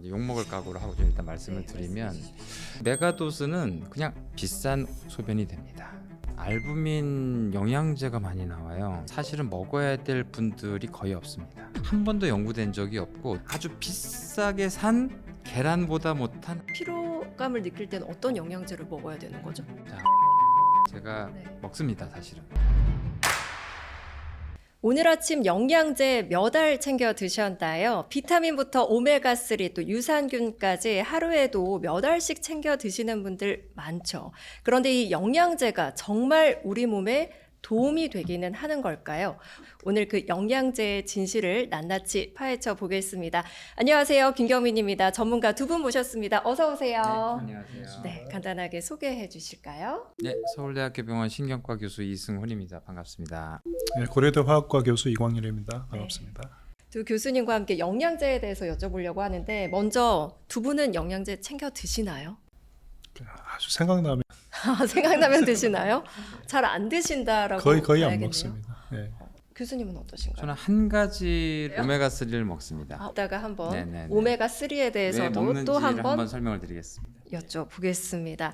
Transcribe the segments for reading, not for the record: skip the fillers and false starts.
욕먹을 각오로 하고 좀 일단 말씀을 드리면 메가도스는 그냥 비싼 소변이 됩니다. 알부민 영양제가 많이 나와요. 사실은 먹어야 될 분들이 거의 없습니다. 한 번도 연구된 적이 없고 아주 비싸게 산 계란보다 못한 피로감을 느낄 때는 어떤 영양제를 먹어야 되는 거죠? 제가 네. 먹습니다. 사실은. 오늘 아침 영양제 몇 알 챙겨 드셨나요? 비타민부터 오메가3 또 유산균까지 하루에도 몇 알씩 챙겨 드시는 분들 많죠. 그런데 이 영양제가 정말 우리 몸에 도움이 되기는 하는 걸까요? 오늘 그 영양제의 진실을 낱낱이 파헤쳐 보겠습니다. 안녕하세요. 김경민입니다. 전문가 두 분 모셨습니다. 어서 오세요. 안녕하세요. 네, 간단하게 소개해 주실까요? 네, 서울대학교 병원 신경과 교수 이승훈입니다. 반갑습니다. 네, 고려대 화학과 교수 이광일입니다. 반갑습니다. 두 교수님과 함께 영양제에 대해서 여쭤보려고 하는데 먼저 두 분은 영양제 챙겨 드시나요? 아주 생각나면 생각나면 드시나요? 잘 안 드신다라고 거의 안 봐야겠네요. 먹습니다. 네. 교수님은 어떠신가요? 저는 한 가지 오메가3를 먹습니다. 이따가 한번 네네네. 오메가3에 왜 대해서도 먹는지를 또 한번 설명을 드리겠습니다. 여쭤보겠습니다.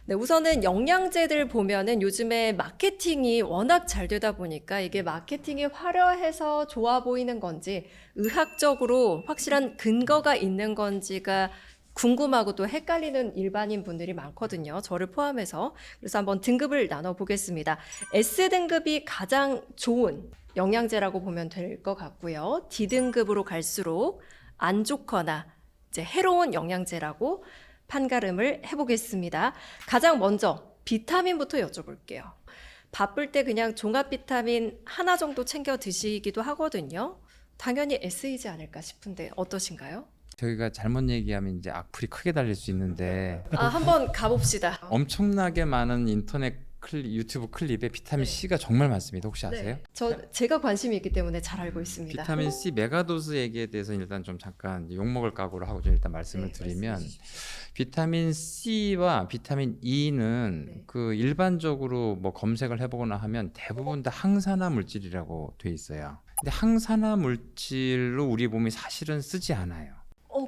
네, 우선은 영양제들 보면은 요즘에 마케팅이 워낙 잘 되다 보니까 이게 마케팅이 화려해서 좋아 보이는 건지 의학적으로 확실한 근거가 있는 건지가 궁금하고 또 헷갈리는 일반인 분들이 많거든요. 저를 포함해서. 그래서 한번 등급을 나눠보겠습니다. S등급이 가장 좋은 영양제라고 보면 될 것 같고요. D등급으로 갈수록 안 좋거나 이제 해로운 영양제라고 판가름을 해보겠습니다. 가장 먼저 비타민부터 여쭤볼게요. 바쁠 때 그냥 종합 비타민 하나 정도 챙겨 드시기도 하거든요. 당연히 S이지 않을까 싶은데 어떠신가요? 저희가 잘못 얘기하면 이제 악플이 크게 달릴 수 있는데 한번 가봅시다. 엄청나게 많은 유튜브 클립에 비타민 C가 정말 많습니다. 혹시 아세요? 제가 관심이 있기 때문에 잘 알고 있습니다. 비타민 C 메가도스 얘기에 대해서 일단 좀 잠깐 욕먹을 각오로 하고 좀 일단 말씀을 드리면 비타민 C와 비타민 E는 그 일반적으로 뭐 검색을 해보거나 하면 대부분 다 항산화 물질이라고 돼 있어요. 근데 항산화 물질로 우리 몸이 사실은 쓰지 않아요.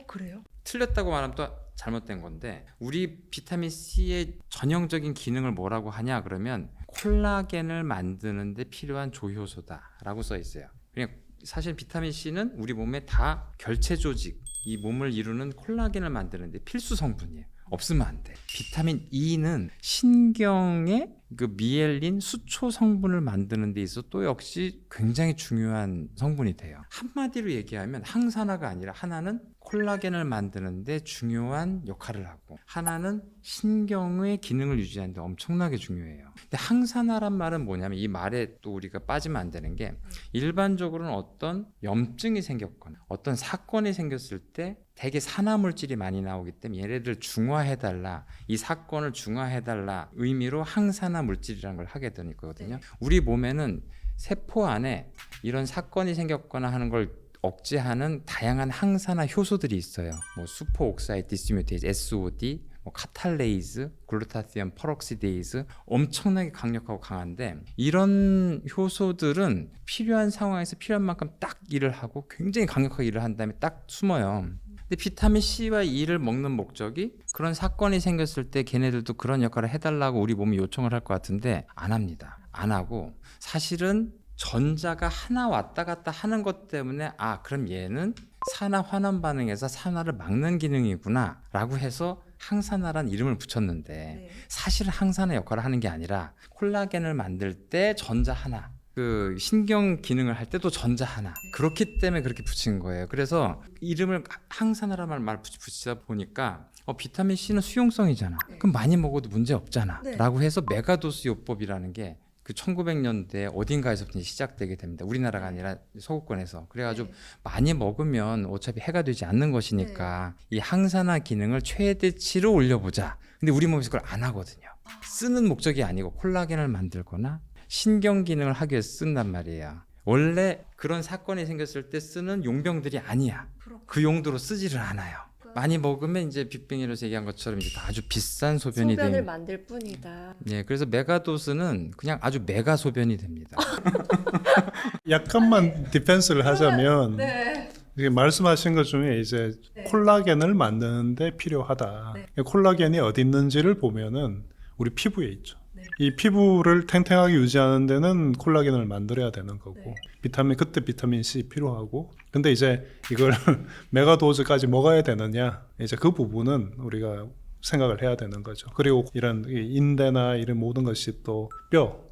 그래요? 틀렸다고 말하면 또 잘못된 건데 우리 비타민 C의 전형적인 기능을 뭐라고 하냐 그러면 콜라겐을 만드는 데 필요한 조효소다라고 써 있어요. 그냥 사실 비타민 C는 우리 몸에 다 결체 조직, 이 몸을 이루는 콜라겐을 만드는 데 필수 성분이에요. 없으면 안 돼. 비타민 E는 신경의 그 미엘린 수초 성분을 만드는 데 있어 또 역시 굉장히 중요한 성분이 돼요. 한마디로 얘기하면 항산화가 아니라 하나는 콜라겐을 만드는데 중요한 역할을 하고 하나는 신경의 기능을 유지하는 데 엄청나게 중요해요. 근데 항산화란 말은 뭐냐면 이 말에 또 우리가 빠지면 안 되는 게 일반적으로는 어떤 염증이 생겼거나 어떤 사건이 생겼을 때 되게 산화물질이 많이 나오기 때문에 얘네들 중화해달라, 이 사건을 중화해달라 의미로 항산화 물질이라는 걸 하게 되거든요. 우리 몸에는 세포 안에 이런 사건이 생겼거나 하는 걸 억제하는 다양한 항산화 효소들이 있어요. 뭐 수포옥사이드 디스뮤테이즈, SOD, 뭐 카탈레이즈, 글루타티온 퍼록시데이즈 엄청나게 강력하고 강한데 이런 효소들은 필요한 상황에서 필요한 만큼 딱 일을 하고 굉장히 강력하게 일을 한 다음에 딱 숨어요. 근데 비타민 C와 E를 먹는 목적이 그런 사건이 생겼을 때 걔네들도 그런 역할을 해달라고 우리 몸이 요청을 할 것 같은데 안 합니다. 안 하고 사실은 전자가 하나 왔다 갔다 하는 것 때문에 그럼 얘는 산화 환원 반응에서 산화를 막는 기능이구나 라고 해서 항산화란 이름을 붙였는데 사실은 항산화 역할을 하는 게 아니라 콜라겐을 만들 때 전자 하나, 그 신경 기능을 할 때도 전자 하나, 그렇기 때문에 그렇게 붙인 거예요. 그래서 이름을 항산화란 말 붙이다 보니까 비타민 C는 수용성이잖아. 그럼 많이 먹어도 문제 없잖아. 라고 해서 메가도스 요법이라는 게 그 1900년대 어딘가에서부터 시작되게 됩니다. 우리나라가 아니라 서구권에서. 그래가지고 많이 먹으면 어차피 해가 되지 않는 것이니까 이 항산화 기능을 최대치로 올려보자. 근데 우리 몸에서 그걸 안 하거든요. 쓰는 목적이 아니고 콜라겐을 만들거나 신경 기능을 하기 위해서 쓴단 말이에요. 원래 그런 사건이 생겼을 때 쓰는 용병들이 아니야. 그 용도로 쓰지를 않아요. 많이 먹으면 이제 빅뱅이로서 얘기한 것처럼 이제 아주 비싼 소변이 소변을 됩니다. 만들 뿐이다. 네, 그래서 메가도스는 그냥 아주 메가 소변이 됩니다. 약간만 디펜스를 하자면 이게 말씀하신 것 중에 이제 네. 콜라겐을 만드는데 필요하다. 네. 콜라겐이 어디 있는지를 보면은 우리 피부에 있죠. 네. 이 피부를 탱탱하게 유지하는 데는 콜라겐을 만들어야 되는 거고 네. 그때 비타민 C 필요하고 근데 이제 이걸 메가도즈까지 먹어야 되느냐 이제 그 부분은 우리가 생각을 해야 되는 거죠. 그리고 이런 인대나 이런 모든 것이 또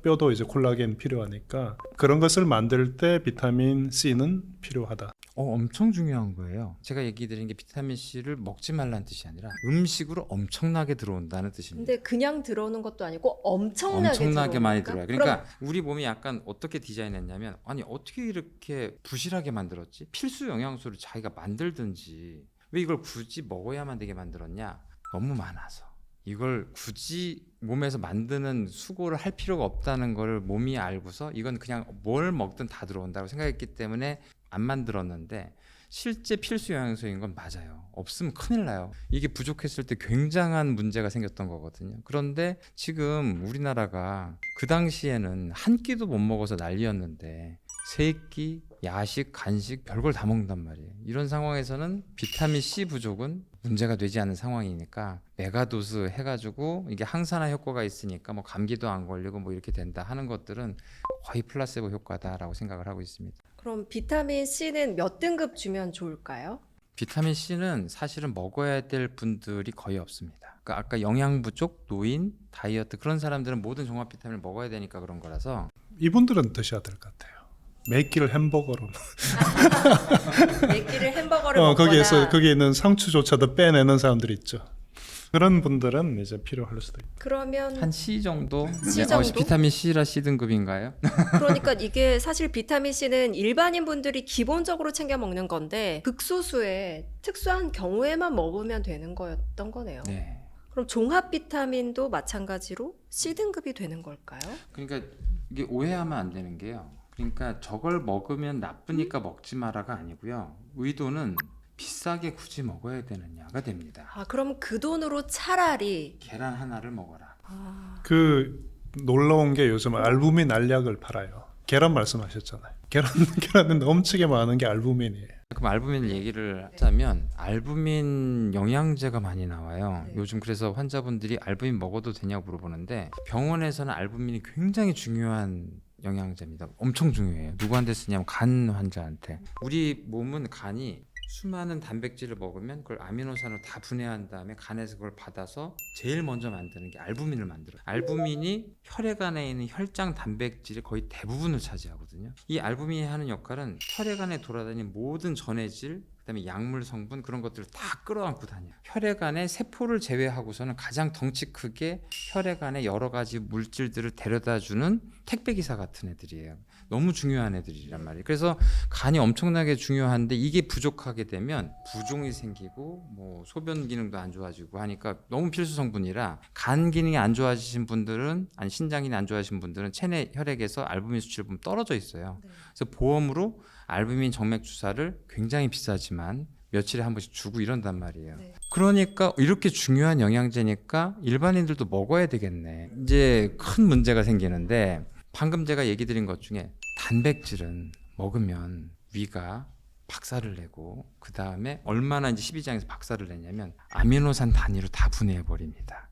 뼈도 이제 콜라겐 필요하니까 그런 것을 만들 때 비타민 C는 필요하다. 엄청 중요한 거예요. 제가 얘기 드린 게 비타민 C를 먹지 말라는 뜻이 아니라 음식으로 엄청나게 들어온다는 뜻입니다. 근데 그냥 들어오는 것도 아니고 엄청나게 많이 들어오니까? 들어요. 그러니까 우리 몸이 약간 어떻게 디자인했냐면 아니 어떻게 이렇게 부실하게 만들었지? 필수 영양소를 자기가 만들든지 왜 이걸 굳이 먹어야만 되게 만들었냐? 너무 많아서 이걸 굳이 몸에서 만드는 수고를 할 필요가 없다는 걸 몸이 알고서 이건 그냥 뭘 먹든 다 들어온다고 생각했기 때문에 안 만들었는데 실제 필수 영양소인 건 맞아요. 없으면 큰일 나요. 이게 부족했을 때 굉장한 문제가 생겼던 거거든요. 그런데 지금 우리나라가 그 당시에는 한 끼도 못 먹어서 난리였는데 세 끼, 야식, 간식 별걸 다 먹는단 말이에요. 이런 상황에서는 비타민 C 부족은 문제가 되지 않는 상황이니까 메가도스 해가지고 이게 항산화 효과가 있으니까 뭐 감기도 안 걸리고 뭐 이렇게 된다 하는 것들은 거의 플라세보 효과다라고 생각을 하고 있습니다. 그럼 비타민 C는 몇 등급 주면 좋을까요? 비타민 C는 사실은 먹어야 될 분들이 거의 없습니다. 그러니까 아까 영양 부족, 노인, 다이어트 그런 사람들은 모든 종합 비타민을 먹어야 되니까 그런 거라서 이분들은 드셔야 될 것 같아요. 매 끼를 햄버거로. 몇 끼를 햄버거를 먹거나 거기에서 거기에 있는 상추조차도 빼내는 사람들이 있죠. 그런 분들은 이제 필요할 수도 있고. 그러면 한 C 정도? C 정도? 비타민 C라 C 등급인가요? 그러니까 이게 사실 비타민 C는 일반인 분들이 기본적으로 챙겨 먹는 건데 극소수의 특수한 경우에만 먹으면 되는 거였던 거네요. 네. 그럼 종합 비타민도 마찬가지로 C 등급이 되는 걸까요? 그러니까 이게 오해하면 안 되는 게요. 그러니까 저걸 먹으면 나쁘니까 먹지 마라가 아니고요. 의도는 비싸게 굳이 먹어야 되느냐가 됩니다. 아, 그럼 그 돈으로 차라리 계란 하나를 먹어라. 그 놀라운 게 요즘 알부민 알약을 팔아요. 계란 말씀하셨잖아요. 계란에 넘치게 많은 게 알부민이에요. 그럼 알부민 얘기를 하자면 알부민 영양제가 많이 나와요. 네. 요즘 그래서 환자분들이 알부민 먹어도 되냐고 물어보는데 병원에서는 알부민이 굉장히 중요한 영양제입니다. 엄청 중요해요. 누구한테 쓰냐면 간 환자한테. 우리 몸은 간이 수많은 단백질을 먹으면 그걸 아미노산으로 다 분해한 다음에 간에서 그걸 받아서 제일 먼저 만드는 게 알부민을 만들어요. 알부민이 혈액 안에 있는 혈장 단백질의 거의 대부분을 차지하거든요. 이 알부민이 하는 역할은 혈액 안에 돌아다니는 모든 전해질 그다음에 약물 성분 그런 것들을 다 끌어안고 다녀요. 혈액 안에 세포를 제외하고서는 가장 덩치 크게 혈액 안에 여러 가지 물질들을 데려다주는 택배기사 같은 애들이에요. 너무 중요한 애들이란 말이에요. 그래서 간이 엄청나게 중요한데 이게 부족하게 되면 부종이 생기고 뭐 소변 기능도 안 좋아지고 하니까 너무 필수 성분이라 간 기능이 안 좋아지신 분들은 아니 신장 기능이 안 좋아지신 분들은 체내 혈액에서 알부민 수치를 보면 떨어져 있어요. 네. 그래서 보험으로 알부민 정맥 주사를 굉장히 비싸지만 며칠에 한 번씩 주고 이런단 말이에요. 네. 그러니까 이렇게 중요한 영양제니까 일반인들도 먹어야 되겠네. 이제 큰 문제가 생기는데 방금 제가 얘기 드린 것 중에 단백질은 먹으면 위가 박살을 내고 그 다음에 얼마나 이제 12장에서 박살을 내냐면 아미노산 단위로 다 분해해 버립니다.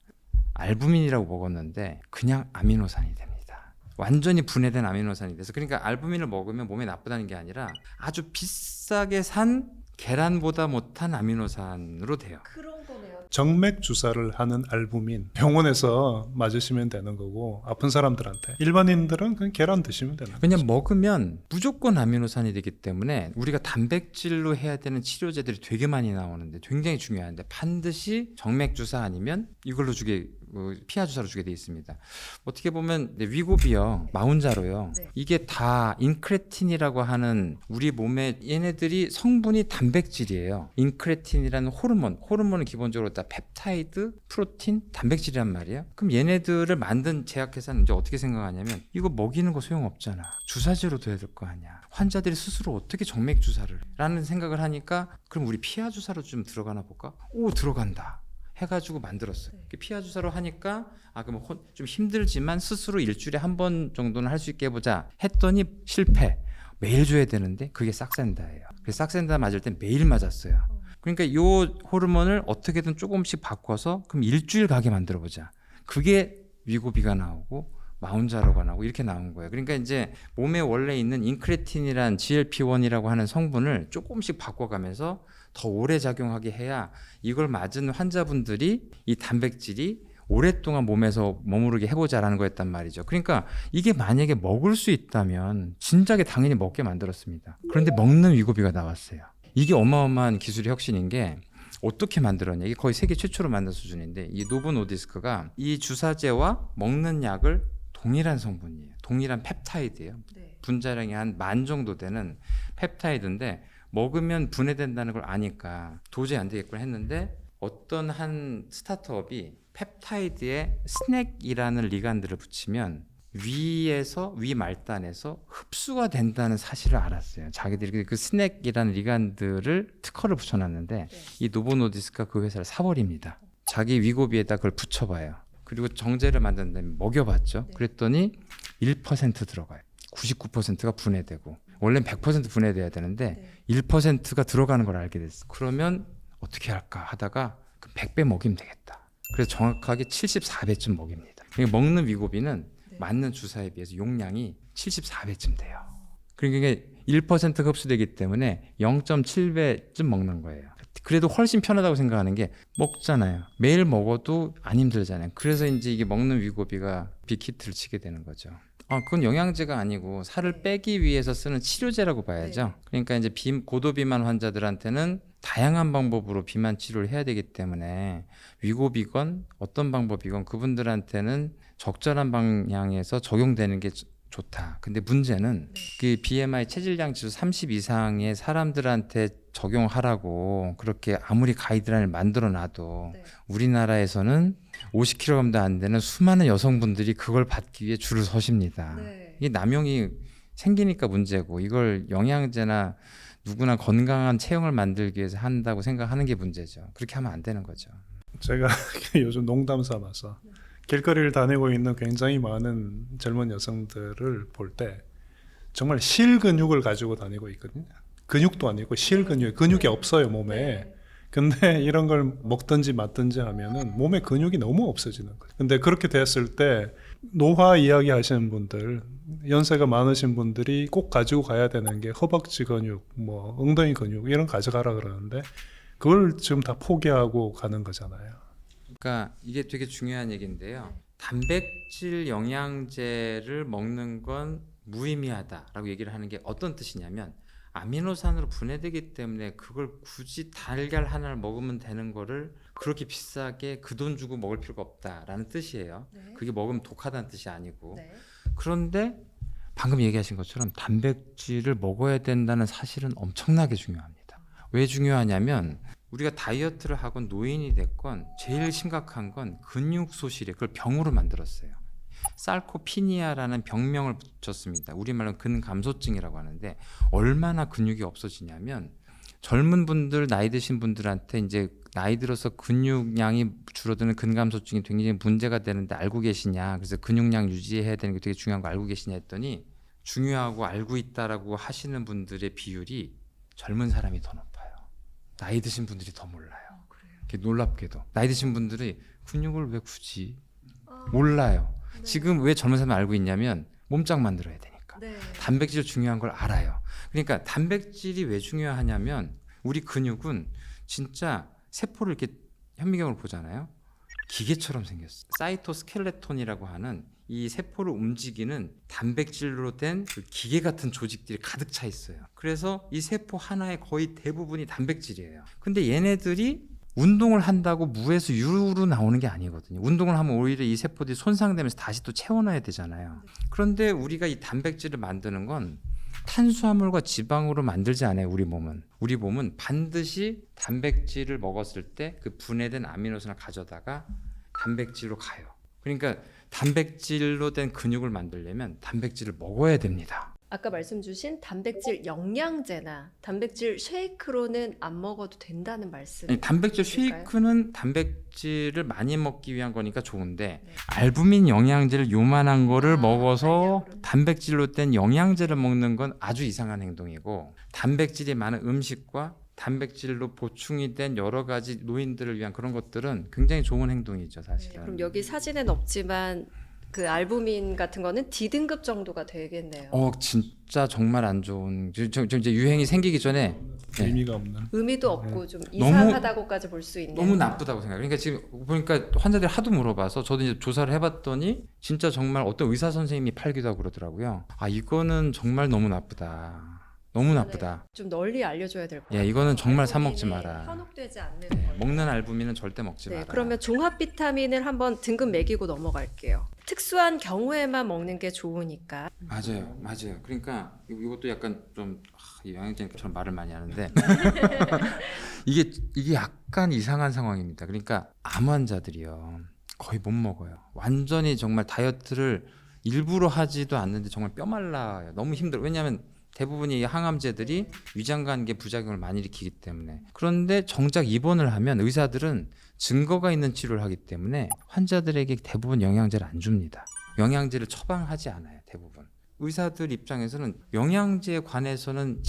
알부민이라고 먹었는데 그냥 아미노산이 됩니다. 완전히 분해된 아미노산이 돼서 그러니까 알부민을 먹으면 몸에 나쁘다는 게 아니라 아주 비싸게 산 계란보다 못한 아미노산으로 돼요. 그런 거네요. 정맥 주사를 하는 알부민 병원에서 맞으시면 되는 거고 아픈 사람들한테 일반인들은 그냥 계란 드시면 되는 거죠. 왜냐면 먹으면 무조건 아미노산이 되기 때문에 우리가 단백질로 해야 되는 치료제들이 되게 많이 나오는데 굉장히 중요한데 반드시 정맥 주사 아니면 이걸로 주게 피하 주사로 주게 돼 있습니다. 어떻게 보면 위고비요, 마운자로요. 네. 이게 다 인크레틴이라고 하는 우리 몸에 얘네들이 성분이 단백질이에요. 인크레틴이라는 호르몬은 기본적으로 다 펩타이드, 프로틴, 단백질이란 말이에요. 그럼 얘네들을 만든 제약회사는 이제 어떻게 생각하냐면 이거 먹이는 거 소용없잖아. 주사제로 돼야 될 거 아니야. 환자들이 스스로 어떻게 정맥 주사를 라는 생각을 하니까 그럼 우리 피하 주사로 좀 들어가나 볼까? 오, 들어간다. 해가지고 만들었어요. 피하 주사로 하니까 그럼 좀 힘들지만 스스로 일주일에 한 번 정도는 할 수 있게 해보자 했더니 실패. 매일 줘야 되는데 그게 싹센다예요. 그래서 싹센다 맞을 땐 매일 맞았어요. 그러니까 이 호르몬을 어떻게든 조금씩 바꿔서 그럼 일주일 가게 만들어 보자. 그게 위고비가 나오고 마운자로가 나오고 이렇게 나온 거예요. 그러니까 이제 몸에 원래 있는 인크레틴이란 GLP-1이라고 하는 성분을 조금씩 바꿔가면서 더 오래 작용하게 해야 이걸 맞은 환자분들이 이 단백질이 오랫동안 몸에서 머무르게 해보자라는 거였단 말이죠. 그러니까 이게 만약에 먹을 수 있다면 진작에 당연히 먹게 만들었습니다. 그런데 먹는 위고비가 나왔어요. 이게 어마어마한 기술의 혁신인 게 어떻게 만들었냐. 이게 거의 세계 최초로 만든 수준인데 이 노보 노디스크가 이 주사제와 먹는 약을 동일한 성분이에요. 동일한 펩타이드예요. 네. 분자량이 한 10,000 정도 되는 펩타이드인데 먹으면 분해된다는 걸 아니까 도저히 안 되겠구나 했는데 어떤 한 스타트업이 펩타이드에 스낵이라는 리간드를 붙이면 위 말단에서 흡수가 된다는 사실을 알았어요. 자기들이 그 스낵이라는 리간드를 특허를 붙여놨는데 이 노보노디스크가 그 회사를 사버립니다. 자기 위고비에다 그걸 붙여봐요. 그리고 정제를 만든 다음에 먹여봤죠. 그랬더니 1% 들어가요. 99%가 분해되고 원래는 100% 분해돼야 되는데 1%가 들어가는 걸 알게 됐어요. 그러면 어떻게 할까 하다가 100배 먹이면 되겠다. 그래서 정확하게 74배쯤 먹입니다. 그러니까 먹는 위고비는 맞는 주사에 비해서 용량이 74배쯤 돼요. 그러니까 1%가 흡수되기 때문에 0.7배쯤 먹는 거예요. 그래도 훨씬 편하다고 생각하는 게 먹잖아요. 매일 먹어도 안 힘들잖아요. 그래서 이제 이게 먹는 위고비가 빅히트를 치게 되는 거죠. 그건 영양제가 아니고 살을 빼기 위해서 쓰는 치료제라고 봐야죠. 그러니까 이제 고도비만 환자들한테는 다양한 방법으로 비만 치료를 해야 되기 때문에 위고비건 어떤 방법이건 그분들한테는 적절한 방향에서 적용되는 게 좋다. 근데 문제는 그 BMI 체질량 지수 30 이상의 사람들한테 적용하라고 그렇게 아무리 가이드라인을 만들어 놔도 우리나라에서는 50kg도 안 되는 수많은 여성분들이 그걸 받기 위해 줄을 서십니다. 이게 남용이 생기니까 문제고 이걸 영양제나 누구나 건강한 체형을 만들기 위해서 한다고 생각하는 게 문제죠. 그렇게 하면 안 되는 거죠. 제가 요즘 농담 삼아서 길거리를 다니고 있는 굉장히 많은 젊은 여성들을 볼 때 정말 실근육을 가지고 다니고 있거든요. 근육도 아니고 실근육, 근육이 없어요 몸에. 근데 이런 걸 먹든지 맞든지 하면은 몸에 근육이 너무 없어지는 거예요. 근데 그렇게 됐을 때 노화 이야기 하시는 분들, 연세가 많으신 분들이 꼭 가지고 가야 되는 게 허벅지 근육, 뭐 엉덩이 근육 이런 거 가져가라 그러는데 그걸 지금 다 포기하고 가는 거잖아요. 그러니까 이게 되게 중요한 얘기인데요. 단백질 영양제를 먹는 건 무의미하다라고 얘기를 하는 게 어떤 뜻이냐면 아미노산으로 분해되기 때문에 그걸 굳이 달걀 하나를 먹으면 되는 거를 그렇게 비싸게 그 돈 주고 먹을 필요가 없다라는 뜻이에요. 그게 먹으면 독하다는 뜻이 아니고. 그런데 방금 얘기하신 것처럼 단백질을 먹어야 된다는 사실은 엄청나게 중요합니다. 왜 중요하냐면 우리가 다이어트를 하건 노인이 됐건 제일 심각한 건 근육 소실이에요. 그걸 병으로 만들었어요. 살코피니아라는 병명을 붙였습니다. 우리말로 근감소증이라고 하는데 얼마나 근육이 없어지냐면 젊은 분들, 나이 드신 분들한테 이제 나이 들어서 근육량이 줄어드는 근감소증이 굉장히 문제가 되는데 알고 계시냐? 그래서 근육량 유지해야 되는 게 되게 중요한 거 알고 계시냐 했더니 중요하고 알고 있다라고 하시는 분들의 비율이 젊은 사람이 더 높아요. 나이 드신 분들이 더 몰라요. 놀랍게도 나이 드신 분들이 근육을 왜 굳이 몰라요. 지금 왜 젊은 사람이 알고 있냐면 몸짱 만들어야 되니까. 단백질 중요한 걸 알아요. 그러니까 단백질이 왜 중요하냐면 우리 근육은 진짜 세포를 이렇게 현미경으로 보잖아요. 기계처럼 생겼어요. 사이토스켈레톤이라고 하는 이 세포를 움직이는 단백질로 된 그 기계 같은 조직들이 가득 차 있어요. 그래서 이 세포 하나의 거의 대부분이 단백질이에요. 근데 얘네들이 운동을 한다고 무에서 유로 나오는 게 아니거든요. 운동을 하면 오히려 이 세포들이 손상되면서 다시 또 채워놔야 되잖아요. 그런데 우리가 이 단백질을 만드는 건 탄수화물과 지방으로 만들지 않아요. 우리 몸은 반드시 단백질을 먹었을 때 그 분해된 아미노산을 가져다가 단백질로 가요. 그러니까 단백질로 된 근육을 만들려면 단백질을 먹어야 됩니다. 아까 말씀 주신 단백질 영양제나 단백질 쉐이크로는 안 먹어도 된다는 말씀. 아니, 단백질 있을까요? 쉐이크는 단백질을 많이 먹기 위한 거니까 좋은데 네. 알부민 영양제를 요만한 거를 먹어서 알약으로. 단백질로 된 영양제를 먹는 건 아주 이상한 행동이고, 단백질이 많은 음식과 단백질로 보충이 된 여러 가지 노인들을 위한 그런 것들은 굉장히 좋은 행동이죠, 네, 사실은. 그럼 여기 사진엔 없지만 그 알부민 같은 거는 D등급 정도가 되겠네요. 진짜 정말 안 좋은. 저 이제 유행이 생기기 전에 네. 의미가 없는. 의미도 없고 좀 너무- 이상하다고까지 볼 수 있는. 너무 나쁘다고 생각해요. 그러니까 지금 보니까 환자들이 하도 물어봐서 저도 이제 조사를 해봤더니 진짜 정말 어떤 의사 선생님이 팔기도 하고 그러더라고요. 이거는 정말 너무 나쁘다. 너무 나쁘다. 좀 널리 알려줘야 될 것 같아요. 예, 이거는 정말 사 먹지 알부민이 마라. 현혹되지 않는 네, 거. 먹는 알부민은 절대 먹지 네, 마라. 그러면 종합 비타민을 한번 등급 매기고 넘어갈게요. 특수한 경우에만 먹는 게 좋으니까. 맞아요. 그러니까 이것도 약간 좀 영양제처럼 말을 많이 하는데 이게 약간 이상한 상황입니다. 그러니까 암 환자들이요 거의 못 먹어요. 완전히 정말 다이어트를 일부러 하지도 않는데 정말 뼈 말라요. 너무 힘들어. 왜냐하면 대부분이 항암제들이 위장관계 부작용을 많이 일으키기 때문에. 그런데 정작 입원을 하면 의사들은 증거가 있는 치료를 하기 때문에 환자들에게 대부분 영양제를 안 줍니다. 영양제를 처방하지 않아요, 대부분. 의사들 입장에서는 영양제에 관해서는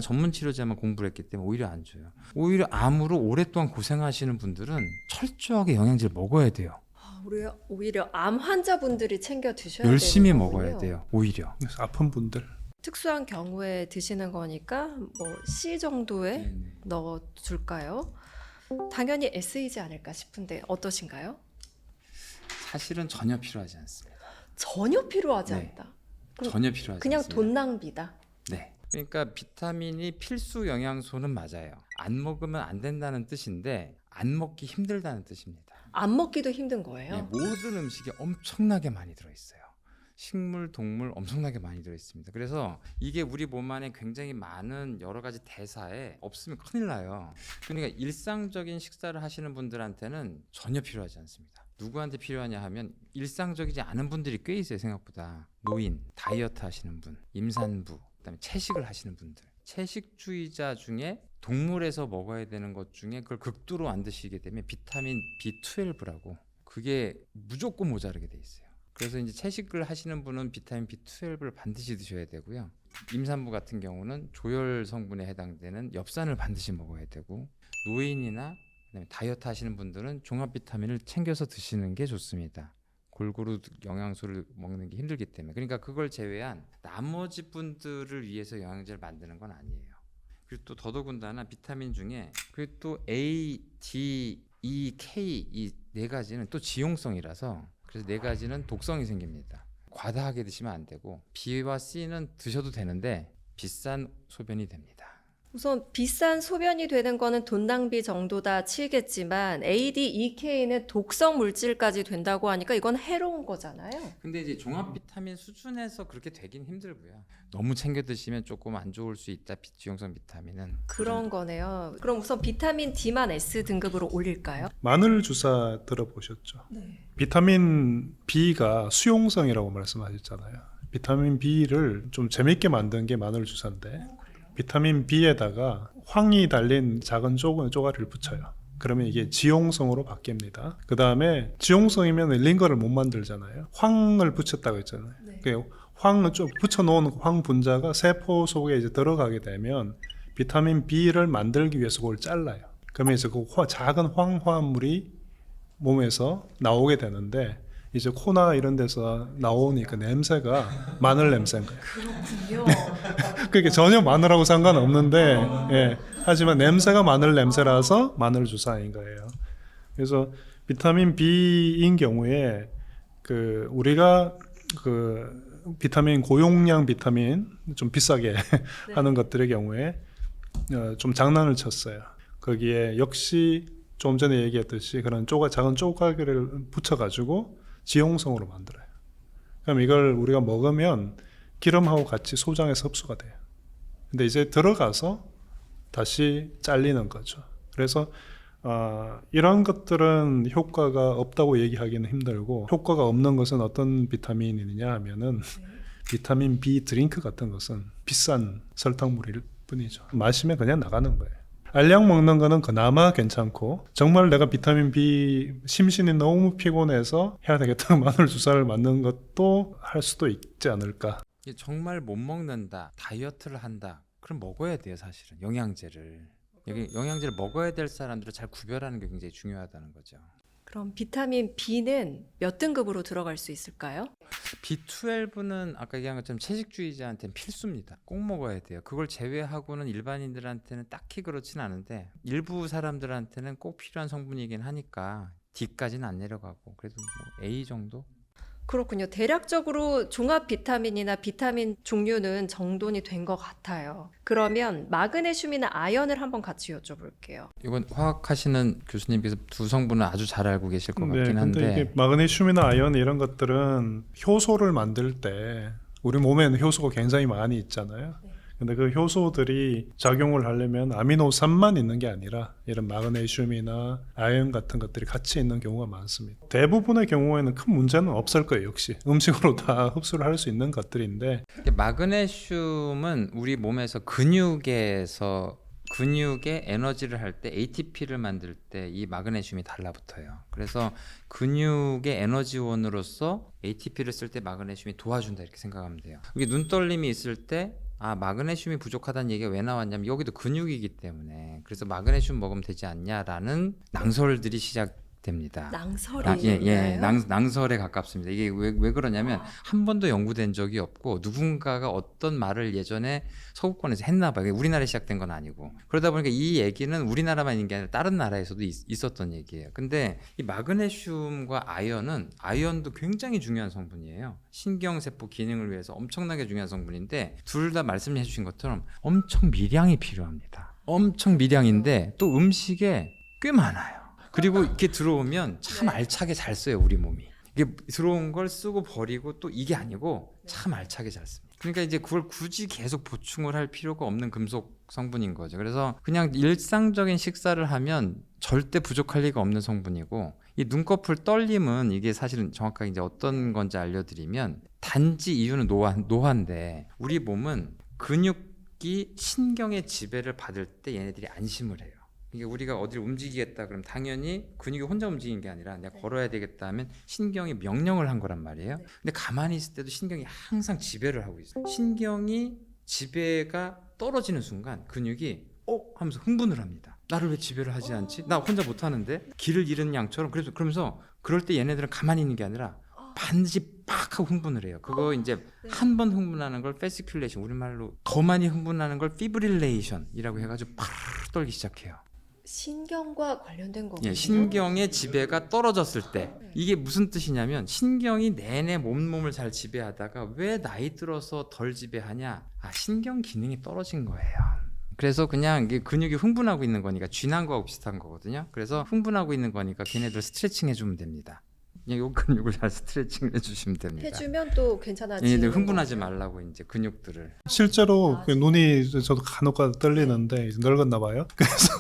전문 치료제만 공부를 했기 때문에 오히려 안 줘요. 오히려 암으로 오랫동안 고생하시는 분들은 철저하게 영양제를 먹어야 돼요. 오히려 암 환자분들이 챙겨 드셔야 열심히 되는 먹어야 거군요. 돼요, 오히려. 그래서 아픈 분들. 특수한 경우에 드시는 거니까 뭐 C 정도에 넣어줄까요? 당연히 S이지 않을까 싶은데 어떠신가요? 사실은 전혀 필요하지 않습니다. 전혀 필요하지 네. 않다. 그럼 전혀 필요하지 그냥 않습니다. 돈 낭비다. 네. 그러니까 비타민이 필수 영양소는 맞아요. 안 먹으면 안 된다는 뜻인데 안 먹기 힘들다는 뜻입니다. 안 먹기도 힘든 거예요. 네, 모든 음식에 엄청나게 많이 들어있어요. 식물, 동물 엄청나게 많이 들어있습니다. 그래서 이게 우리 몸 안에 굉장히 많은 여러 가지 대사에 없으면 큰일 나요. 그러니까 일상적인 식사를 하시는 분들한테는 전혀 필요하지 않습니다. 누구한테 필요하냐 하면 일상적이지 않은 분들이 꽤 있어요, 생각보다. 노인, 다이어트 하시는 분, 임산부, 그다음에 채식을 하시는 분들. 채식주의자 중에 동물에서 먹어야 되는 것 중에 그걸 극도로 안 드시게 되면 비타민 B12라고 그게 무조건 모자르게 돼 있어요. 그래서 이제 채식을 하시는 분은 비타민 B12를 반드시 드셔야 되고요. 임산부 같은 경우는 조혈 성분에 해당되는 엽산을 반드시 먹어야 되고, 노인이나 그다음에 다이어트 하시는 분들은 종합 비타민을 챙겨서 드시는 게 좋습니다. 골고루 영양소를 먹는 게 힘들기 때문에. 그러니까 그걸 제외한 나머지 분들을 위해서 영양제를 만드는 건 아니에요. 그리고 또 더더군다나 비타민 중에 그리고 또 A, D, E, K 이 네 가지는 또 지용성이라서 그래서 네 가지는 독성이 생깁니다. 과다하게 드시면 안 되고 B와 C는 드셔도 되는데 비싼 소변이 됩니다. 우선 비싼 소변이 되는 거는 돈 낭비 정도다 치겠지만 AD, EK는 독성 물질까지 된다고 하니까 이건 해로운 거잖아요. 근데 이제 종합 비타민 수준에서 그렇게 되긴 힘들고요. 너무 챙겨 드시면 조금 안 좋을 수 있다. 지용성 비타민은 그런 거네요. 그럼 우선 비타민 D만 S 등급으로 올릴까요? 마늘 주사 들어보셨죠? 네. 비타민 B가 수용성이라고 말씀하셨잖아요. 비타민 B를 좀 재밌게 만든 게 마늘 주사인데 비타민 B에다가 황이 달린 작은 쪼가리를 붙여요. 그러면 이게 지용성으로 바뀝니다. 그 다음에 지용성이면 링거를 못 만들잖아요. 황을 붙였다고 했잖아요. 네. 그 황을 좀 붙여놓은 황 분자가 세포 속에 이제 들어가게 되면 비타민 B를 만들기 위해서 그걸 잘라요. 그러면 이제 그 작은 황화물이 몸에서 나오게 되는데 이제 코나 이런 데서 나오니까 냄새가 마늘 냄새인 거예요. 그렇군요. 그게 전혀 마늘하고 상관없는데, 예. 하지만 냄새가 마늘 냄새라서 마늘 주사인 거예요. 그래서 비타민 B인 경우에 그 우리가 그 비타민 고용량 비타민 좀 비싸게 네. 하는 것들의 경우에 좀 장난을 쳤어요. 거기에 역시 좀 전에 얘기했듯이 그런 작은 쪼가리를 붙여가지고 지용성으로 만들어요. 그럼 이걸 우리가 먹으면 기름하고 같이 소장해서 흡수가 돼요. 근데 이제 들어가서 다시 잘리는 거죠. 그래서 이런 것들은 효과가 없다고 얘기하기는 힘들고, 효과가 없는 것은 어떤 비타민이냐 하면은 비타민 B 드링크 같은 것은 비싼 설탕물일 뿐이죠. 마시면 그냥 나가는 거예요. 알약 먹는 거는 그나마 괜찮고 정말 내가 비타민 B 심신이 너무 피곤해서 해야 되겠다 마늘 주사를 맞는 것도 할 수도 있지 않을까. 이게 정말 못 먹는다, 다이어트를 한다. 그럼 먹어야 돼요, 사실은 영양제를. 여기 영양제를 먹어야 될 사람들을 잘 구별하는 게 굉장히 중요하다는 거죠. 그럼 비타민 B는 몇 등급으로 들어갈 수 있을까요? B12는 아까 얘기한 것처럼 채식주의자한테는 필수입니다. 꼭 먹어야 돼요. 그걸 제외하고는 일반인들한테는 딱히 그렇진 않은데 일부 사람들한테는 꼭 필요한 성분이긴 하니까 D까지는 안 내려가고 그래도 뭐 A 정도? 그렇군요. 대략적으로 종합 비타민이나 비타민 종류는 정돈이 된 것 같아요. 그러면 마그네슘이나 아연을 한번 같이 여쭤볼게요. 이건 화학하시는 교수님께서 두 성분을 아주 잘 알고 계실 것 같긴 근데 한데 이게 마그네슘이나 아연 이런 것들은 효소를 만들 때 우리 몸에는 효소가 굉장히 많이 있잖아요. 근데 그 효소들이 작용을 하려면 아미노산만 있는 게 아니라 이런 마그네슘이나 아연 같은 것들이 같이 있는 경우가 많습니다. 대부분의 경우에는 큰 문제는 없을 거예요. 역시 음식으로 다 흡수를 할 수 있는 것들인데 마그네슘은 우리 몸에서 근육에 에너지를 할 때 ATP를 만들 때 이 마그네슘이 달라붙어요. 그래서 근육의 에너지원으로서 ATP를 쓸 때 마그네슘이 도와준다 이렇게 생각하면 돼요. 이게 눈떨림이 있을 때 마그네슘이 부족하다는 얘기가 왜 나왔냐면 여기도 근육이기 때문에 그래서 마그네슘 먹으면 되지 않냐라는 낭설들이 시작됩니다. 낭설이 낭설에 가깝습니다. 이게 왜 그러냐면 한 번도 연구된 적이 없고 누군가가 어떤 말을 예전에 서구권에서 했나 봐요. 우리나라에 시작된 건 아니고 그러다 보니까 이 얘기는 우리나라만 있는 게 아니라 다른 나라에서도 있었던 얘기예요. 근데 이 마그네슘과 아연도 굉장히 중요한 성분이에요. 신경세포 기능을 위해서 엄청나게 중요한 성분인데 둘 다 말씀해 주신 것처럼 엄청 미량이 필요합니다. 엄청 미량인데 또 음식에 꽤 많아요. 그리고 이렇게 들어오면 참 알차게 잘 써요, 우리 몸이. 이게 들어온 걸 쓰고 버리고 또 이게 아니고 참 알차게 잘 씁니다. 그러니까 이제 그걸 굳이 계속 보충을 할 필요가 없는 금속 성분인 거죠. 그래서 그냥 일상적인 식사를 하면 절대 부족할 리가 없는 성분이고 이 눈꺼풀 떨림은 이게 사실은 정확하게 이제 어떤 건지 알려드리면 단지 이유는 노화인데 우리 몸은 근육이 신경의 지배를 받을 때 얘네들이 안심을 해요. 이게 우리가 어디를 움직이겠다 그럼 당연히 근육이 혼자 움직이는 게 아니라 내가 걸어야 되겠다 하면 신경이 명령을 한 거란 말이에요. 근데 가만히 있을 때도 신경이 항상 지배를 하고 있어요. 신경이 지배가 떨어지는 순간 근육이 하면서 흥분을 합니다. 나를 왜 지배를 하지 않지? 나 혼자 못 하는데 길을 잃은 양처럼 그러면서 그럴 때 얘네들은 가만히 있는 게 아니라 반드시 팍 하고 흥분을 해요. 그거 이제 한 번 흥분하는 걸 패시큘레이션 우리말로 더 많이 흥분하는 걸 피브릴레이션이라고 해가지고 팍 떨기 시작해요. 신경과 관련된 거군요. 예, 신경의 지배가 떨어졌을 때 이게 무슨 뜻이냐면 신경이 내내 몸을 잘 지배하다가 왜 나이 들어서 덜 지배하냐? 신경 기능이 떨어진 거예요. 그래서 그냥 이게 근육이 흥분하고 있는 거니까 쥐난 거하고 비슷한 거거든요. 그래서 흥분하고 있는 거니까 걔네들 스트레칭 해주면 됩니다. 그냥 요 근육을 잘 스트레칭 해주시면 됩니다. 해주면 또 괜찮아지는 얘네들 흥분하지 거죠? 말라고 이제 근육들을. 실제로 그 눈이 저도 간혹가다 떨리는데 늙었나 봐요. 그래서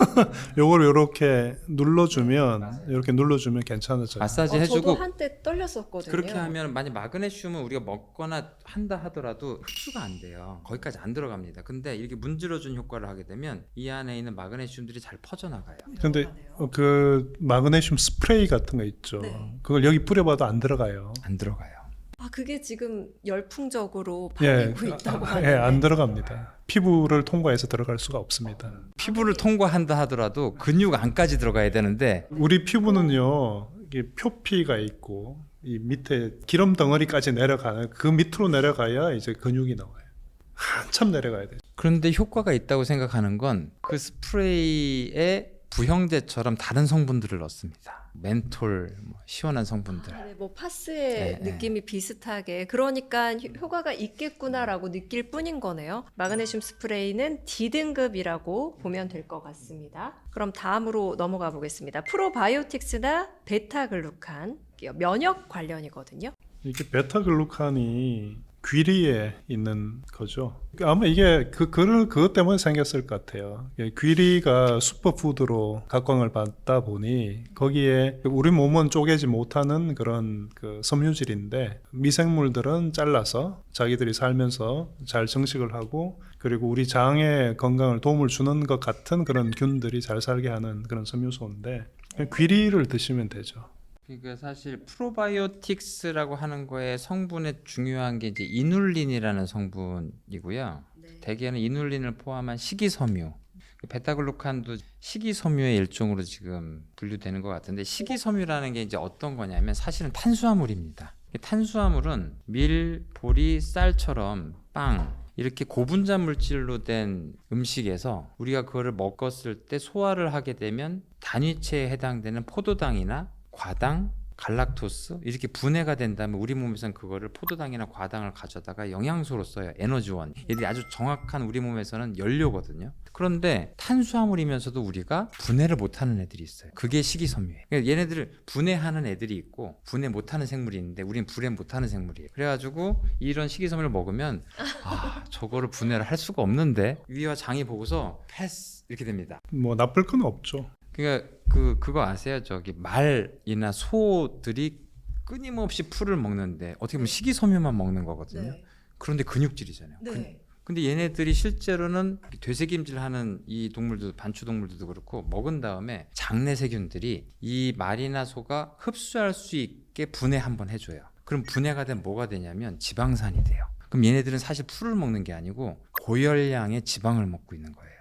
요걸 이렇게 눌러주면 괜찮아져요. 마사지 저도 해주고 한때 떨렸었거든요. 그렇게 하면 만약 마그네슘은 우리가 먹거나 한다 하더라도 흡수가 안 돼요. 거기까지 안 들어갑니다. 근데 이렇게 문질러준 효과를 하게 되면 이 안에 있는 마그네슘들이 잘 퍼져나가요. 근데 그 마그네슘 스프레이 같은 거 있죠. 네. 그걸 여기 뿌려봐도 안 들어가요. 안 들어가요. 그게 지금 열풍적으로 예, 팔리고 있다고 하는데 안 들어갑니다. 피부를 통과해서 들어갈 수가 없습니다. 피부를 통과한다 하더라도 근육 안까지 들어가야 되는데 우리 피부는요, 이게 표피가 있고 이 밑에 기름 덩어리까지 내려가는 그 밑으로 내려가야 이제 근육이 나와요. 한참 내려가야 돼요. 그런데 효과가 있다고 생각하는 건 그 스프레이에 부형제처럼 다른 성분들을 넣습니다. 멘톨, 시원한 성분들. 네, 뭐 파스의 네, 느낌이 비슷하게 그러니까 효과가 있겠구나라고 느낄 뿐인 거네요. 마그네슘 스프레이는 D등급이라고 보면 될 것 같습니다. 그럼 다음으로 넘어가 보겠습니다. 프로바이오틱스나 베타글루칸 면역 관련이거든요. 이게 베타글루칸이 귀리에 있는 거죠. 아마 이게 그것 때문에 생겼을 것 같아요. 귀리가 슈퍼푸드로 각광을 받다 보니 거기에 우리 몸은 쪼개지 못하는 그런 그 섬유질인데 미생물들은 잘라서 자기들이 살면서 잘 증식을 하고 그리고 우리 장의 건강을 도움을 주는 것 같은 그런 균들이 잘 살게 하는 그런 섬유소인데 귀리를 드시면 되죠. 그러니까 사실 프로바이오틱스라고 하는 거에 성분에 중요한 게 이제 이눌린이라는 성분이고요. 대개는 이눌린을 포함한 식이섬유, 베타글루칸도 식이섬유의 일종으로 지금 분류되는 것 같은데 식이섬유라는 게 이제 어떤 거냐면 사실은 탄수화물입니다. 탄수화물은 밀, 보리, 쌀처럼 빵 이렇게 고분자 물질로 된 음식에서 우리가 그거를 먹었을 때 소화를 하게 되면 단위체에 해당되는 포도당이나 과당, 갈락토스 이렇게 분해가 된다면 우리 몸에서는 그거를 포도당이나 과당을 가져다가 영양소로 써요. 에너지원. 얘들이 아주 정확한 우리 몸에서는 연료거든요. 그런데 탄수화물이면서도 우리가 분해를 못하는 애들이 있어요. 그게 식이섬유예요. 그러니까 얘네들을 분해하는 애들이 있고 분해 못하는 생물이 있는데 우리는 분해 못하는 생물이에요. 그래가지고 이런 식이섬유를 먹으면 저거를 분해를 할 수가 없는데 위와 장이 보고서 패스 이렇게 됩니다. 뭐 나쁠 건 없죠. 그러니까 그거 아세요? 저기 말이나 소들이 끊임없이 풀을 먹는데 어떻게 보면 식이섬유만 먹는 거거든요. 네. 그런데 근육질이잖아요. 네. 근데 얘네들이 실제로는 되새김질하는 이 동물도 반추동물들도 그렇고 먹은 다음에 장내 세균들이 이 말이나 소가 흡수할 수 있게 분해 한번 해줘요. 그럼 분해가 되면 뭐가 되냐면 지방산이 돼요. 그럼 얘네들은 사실 풀을 먹는 게 아니고 고열량의 지방을 먹고 있는 거예요.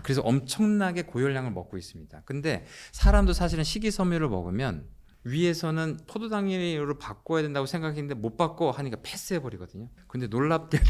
그래서 엄청나게 고열량을 먹고 있습니다. 근데 사람도 사실은 식이섬유를 먹으면 위에서는 포도당으로 바꿔야 된다고 생각했는데 못 바꿔 하니까 패스해버리거든요. 근데 놀랍게도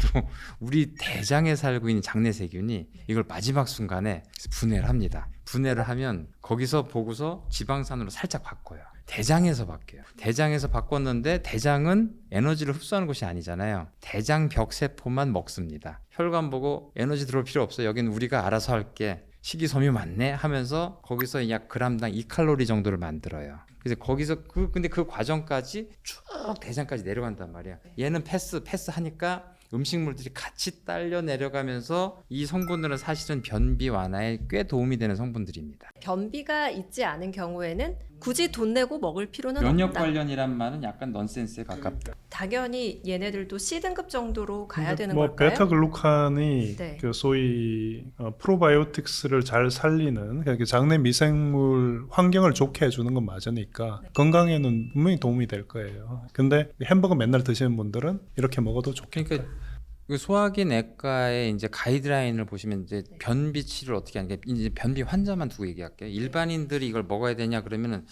우리 대장에 살고 있는 장내세균이 이걸 마지막 순간에 분해를 합니다. 분해를 하면 거기서 보고서 지방산으로 살짝 바꿔요. 대장에서 바뀌어요. 대장에서 바꿨는데 대장은 에너지를 흡수하는 곳이 아니잖아요. 대장 벽세포만 먹습니다. 혈관 보고 에너지 들어올 필요 없어. 여기는 우리가 알아서 할게. 식이섬유 맞네 하면서 거기서 약 그람당 2칼로리 정도를 만들어요. 그래서 거기서 근데 그 과정까지 쭉 대장까지 내려간단 말이야. 얘는 패스하니까 음식물들이 같이 딸려 내려가면서 이 성분들은 사실은 변비 완화에 꽤 도움이 되는 성분들입니다. 변비가 있지 않은 경우에는 굳이 돈 내고 먹을 필요는 면역 없다. 관련이란 말은 약간 넌센스에 가깝다. 당연히 얘네들도 C등급 정도로 가야 되는 뭐 걸까요? 베타글루칸이 네. 그 소위 프로바이오틱스를 잘 살리는 그러니까 장내 미생물 환경을 좋게 해주는 건 맞으니까 건강에는 분명히 도움이 될 거예요. 근데 햄버거 맨날 드시는 분들은 이렇게 먹어도 좋겠다. 그러니까 그 소화기 내과의 이제 가이드라인을 보시면 이제 변비 치료를 어떻게 하는 게 이제 변비 환자만 두고 얘기할게요. 일반인들이 이걸 먹어야 되냐 그러면은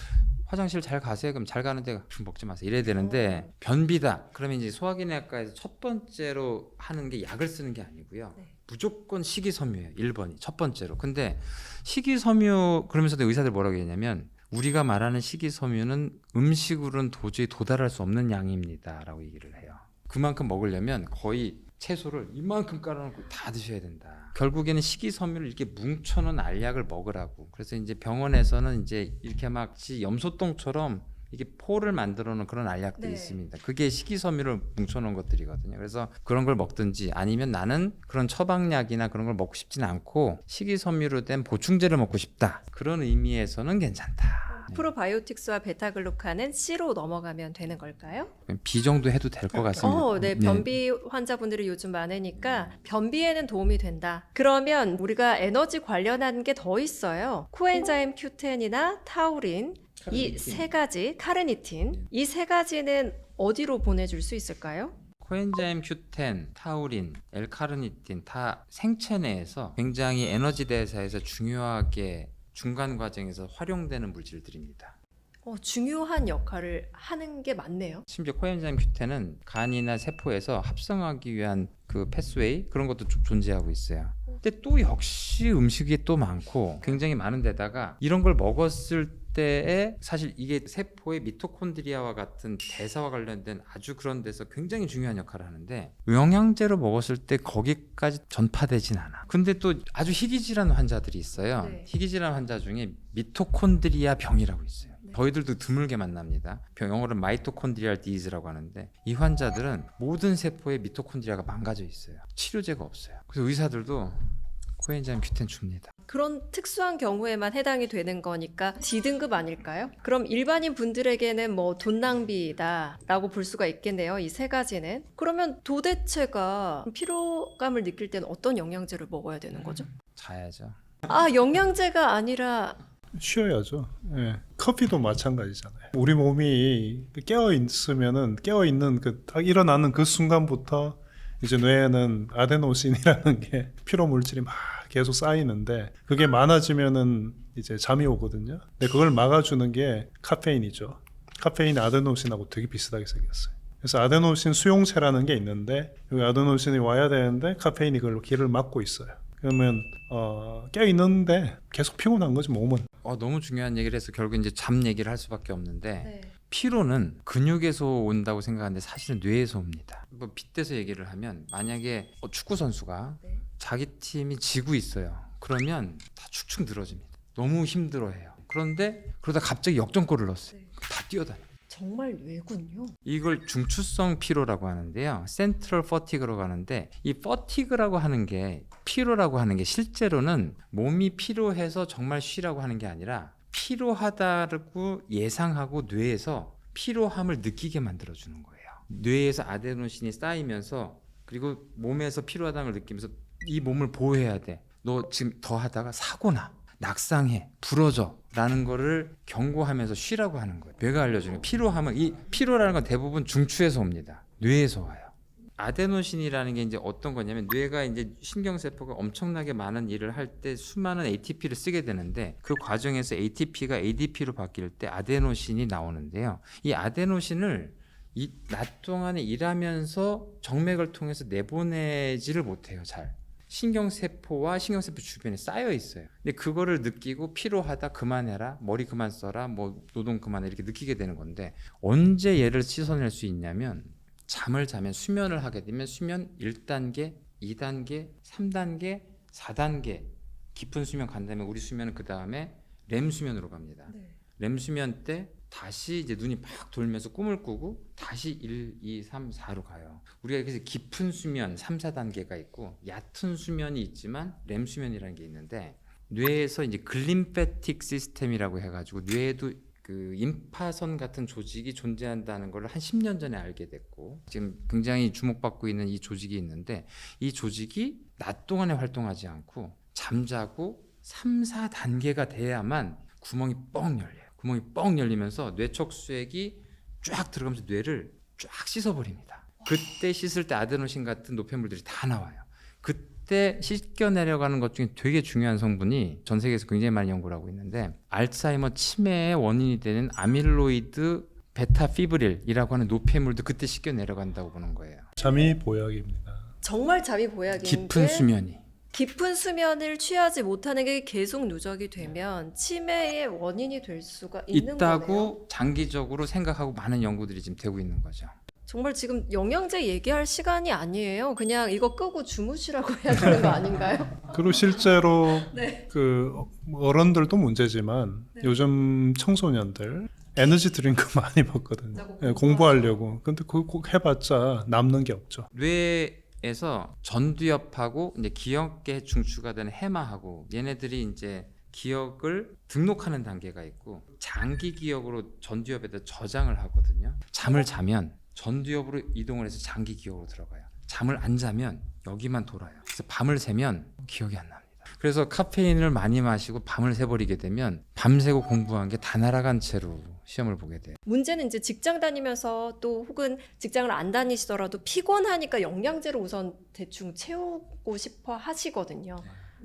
화장실 잘 가세요. 그럼 잘 가는데 먹지 마세요. 이래야 되는데 변비다. 그러면 이제 소화기 내과에서 첫 번째로 하는 게 약을 쓰는 게 아니고요. 무조건 식이섬유예요. 1번이 첫 번째로. 근데 식이섬유 그러면서도 의사들 뭐라고 얘기하냐면 우리가 말하는 식이섬유는 음식으로는 도저히 도달할 수 없는 양입니다라고 얘기를 해요. 그만큼 먹으려면 거의 채소를 이만큼 깔아놓고 다 드셔야 된다. 결국에는 식이섬유를 이렇게 뭉쳐놓은 알약을 먹으라고. 그래서 이제 병원에서는 이제 이렇게 마치 염소똥처럼 이게 포를 만들어놓은 그런 알약들이 있습니다. 그게 식이섬유를 뭉쳐놓은 것들이거든요. 그래서 그런 걸 먹든지 아니면 나는 그런 처방약이나 그런 걸 먹고 싶지는 않고 식이섬유로 된 보충제를 먹고 싶다. 그런 의미에서는 괜찮다. 프로바이오틱스와 베타글루칸은 C로 넘어가면 되는 걸까요? B 정도 해도 될 것 같습니다. 네, 변비 환자분들이 요즘 많으니까 변비에는 도움이 된다. 그러면 우리가 에너지 관련한 게 더 있어요. 코엔자임 Q10이나 타우린, 이 세 가지, 카르니틴, 이 세 가지는 어디로 보내줄 수 있을까요? 코엔자임 Q10, 타우린, L카르니틴 다 생체 내에서 굉장히 에너지 대사에서 중요하게 중간 과정에서 활용되는 물질들입니다. 중요한 역할을 하는 게 맞네요. 심지어 코엔자임 Q10은 간이나 세포에서 합성하기 위한 그 패스웨이 그런 것도 좀 존재하고 있어요. 근데 또 역시 음식이 또 많고 굉장히 많은 데다가 이런 걸 먹었을 때에 사실 이게 세포의 미토콘드리아와 같은 대사와 관련된 아주 그런 데서 굉장히 중요한 역할을 하는데 영양제로 먹었을 때 거기까지 전파되진 않아. 근데 또 아주 희귀질환 환자들이 있어요. 희귀질환 환자 중에 미토콘드리아 병이라고 있어요. 저희들도 드물게 만납니다. 영어로 마이토콘드리얼 디지라고 하는데 이 환자들은 모든 세포의 미토콘드리아가 망가져 있어요. 치료제가 없어요. 그래서 의사들도 코엔자임 Q10 줍니다. 그런 특수한 경우에만 해당이 되는 거니까 D등급 아닐까요? 그럼 일반인 분들에게는 뭐 돈 낭비다라고 볼 수가 있겠네요. 이 세 가지는. 그러면 도대체가 피로감을 느낄 때는 어떤 영양제를 먹어야 되는 거죠? 자야죠. 아, 영양제가 아니라 쉬어야죠. 예. 커피도 마찬가지잖아요. 우리 몸이 깨어 있으면은 깨어 있는 그 딱 일어나는 그 순간부터 이제 뇌에는 아데노신이라는 게 피로 물질이 막 계속 쌓이는데 그게 많아지면은 이제 잠이 오거든요. 근데 그걸 막아주는 게 카페인이죠. 카페인이 아데노신하고 되게 비슷하게 생겼어요. 그래서 아데노신 수용체라는 게 있는데 여기 아데노신이 와야 되는데 카페인이 그걸로 길을 막고 있어요. 그러면 깨어 있는데 계속 피곤한 거지 몸은. 너무 중요한 얘기를 해서 결국 이제 잠 얘기를 할 수밖에 없는데 네. 피로는 근육에서 온다고 생각하는데 사실은 뇌에서 옵니다. 뭐 빗대서 얘기를 하면 만약에 축구 선수가 네. 자기 팀이 지고 있어요. 그러면 다 축축 늘어집니다. 너무 힘들어해요. 그런데 그러다 갑자기 역전골을 넣었어요. 네. 다 뛰어다녀요. 정말 뇌군요. 이걸 중추성 피로라고 하는데요. 센트럴 퍼티그라고 하는데 이 퍼티그라고 하는 게 피로라고 하는 게 실제로는 몸이 피로해서 정말 쉬라고 하는 게 아니라 피로하다고 예상하고 뇌에서 피로함을 느끼게 만들어주는 거예요. 뇌에서 아데노신이 쌓이면서 그리고 몸에서 피로하다는 걸 느끼면서 이 몸을 보호해야 돼. 너 지금 더 하다가 사고나 낙상해 부러져 라는 거를 경고하면서 쉬라고 하는 거예요. 뇌가 알려주는 거예요. 피로하면 이 피로라는 건 대부분 중추에서 옵니다. 뇌에서 와요. 아데노신이라는 게 이제 어떤 거냐면 뇌가 이제 신경세포가 엄청나게 많은 일을 할 때 수많은 ATP를 쓰게 되는데 그 과정에서 ATP가 ADP로 바뀔 때 아데노신이 나오는데요. 이 아데노신을 이 낮 동안에 일하면서 정맥을 통해서 내보내지를 못해요. 잘. 신경세포와 신경세포 주변에 쌓여 있어요. 근데 그거를 느끼고 피로하다 그만해라, 머리 그만 써라, 뭐 노동 그만해 이렇게 느끼게 되는 건데 언제 얘를 씻어낼 수 있냐면 잠을 자면 수면을 하게 되면 수면 1단계, 2단계, 3단계, 4단계 깊은 수면 간다면 우리 수면은 그 다음에 렘 수면으로 갑니다. 네. 렘 수면 때 다시 이제 눈이 막 돌면서 꿈을 꾸고 다시 1, 2, 3, 4로 가요. 우리가 그래서 깊은 수면 3, 4단계가 있고 얕은 수면이 있지만 렘 수면이라는 게 있는데 뇌에서 이제 글림페틱 시스템이라고 해가지고 뇌에도 그 임파선 같은 조직이 존재한다는 걸 한 10년 전에 알게 됐고 지금 굉장히 주목받고 있는 이 조직이 있는데 이 조직이 낮 동안에 활동하지 않고 잠자고 3, 4단계가 돼야만 구멍이 뻥 열려요. 구멍이 뻥 열리면서 뇌척수액이 쫙 들어가면서 뇌를 쫙 씻어버립니다. 그때 씻을 때 아데노신 같은 노폐물들이 다 나와요. 그때 씻겨내려가는 것 중에 되게 중요한 성분이 전 세계에서 굉장히 많이 연구를 하고 있는데 알츠하이머 치매의 원인이 되는 아밀로이드 베타피브릴이라고 하는 노폐물도 그때 씻겨내려간다고 보는 거예요. 잠이 보약입니다. 정말 잠이 보약인 깊은 게 수면이. 깊은 수면을 취하지 못하는 게 계속 누적이 되면 치매의 원인이 될 수가 있는 있다고 거네요. 장기적으로 생각하고 많은 연구들이 지금 되고 있는 거죠. 정말 지금 영양제 얘기할 시간이 아니에요. 그냥 이거 끄고 주무시라고 해야 되는 거 아닌가요? 그리고 실제로 네. 그 어른들도 문제지만 네. 요즘 청소년들 에너지 드링크 많이 먹거든요. 공부하려고. 근데 그거 해봤자 남는 게 없죠. 뇌에서 전두엽하고 이제 기억계 중추가 되는 해마하고 얘네들이 이제 기억을 등록하는 단계가 있고 장기 기억으로 전두엽에다 저장을 하거든요. 잠을 자면 전두엽으로 이동을 해서 장기 기억으로 들어가요. 잠을 안 자면 여기만 돌아요. 그래서 밤을 새면 기억이 안 납니다. 그래서 카페인을 많이 마시고 밤을 새버리게 되면 밤새고 공부한 게 다 날아간 채로 시험을 보게 돼요. 문제는 이제 직장 다니면서 또 혹은 직장을 안 다니시더라도 피곤하니까 영양제로 우선 대충 채우고 싶어 하시거든요.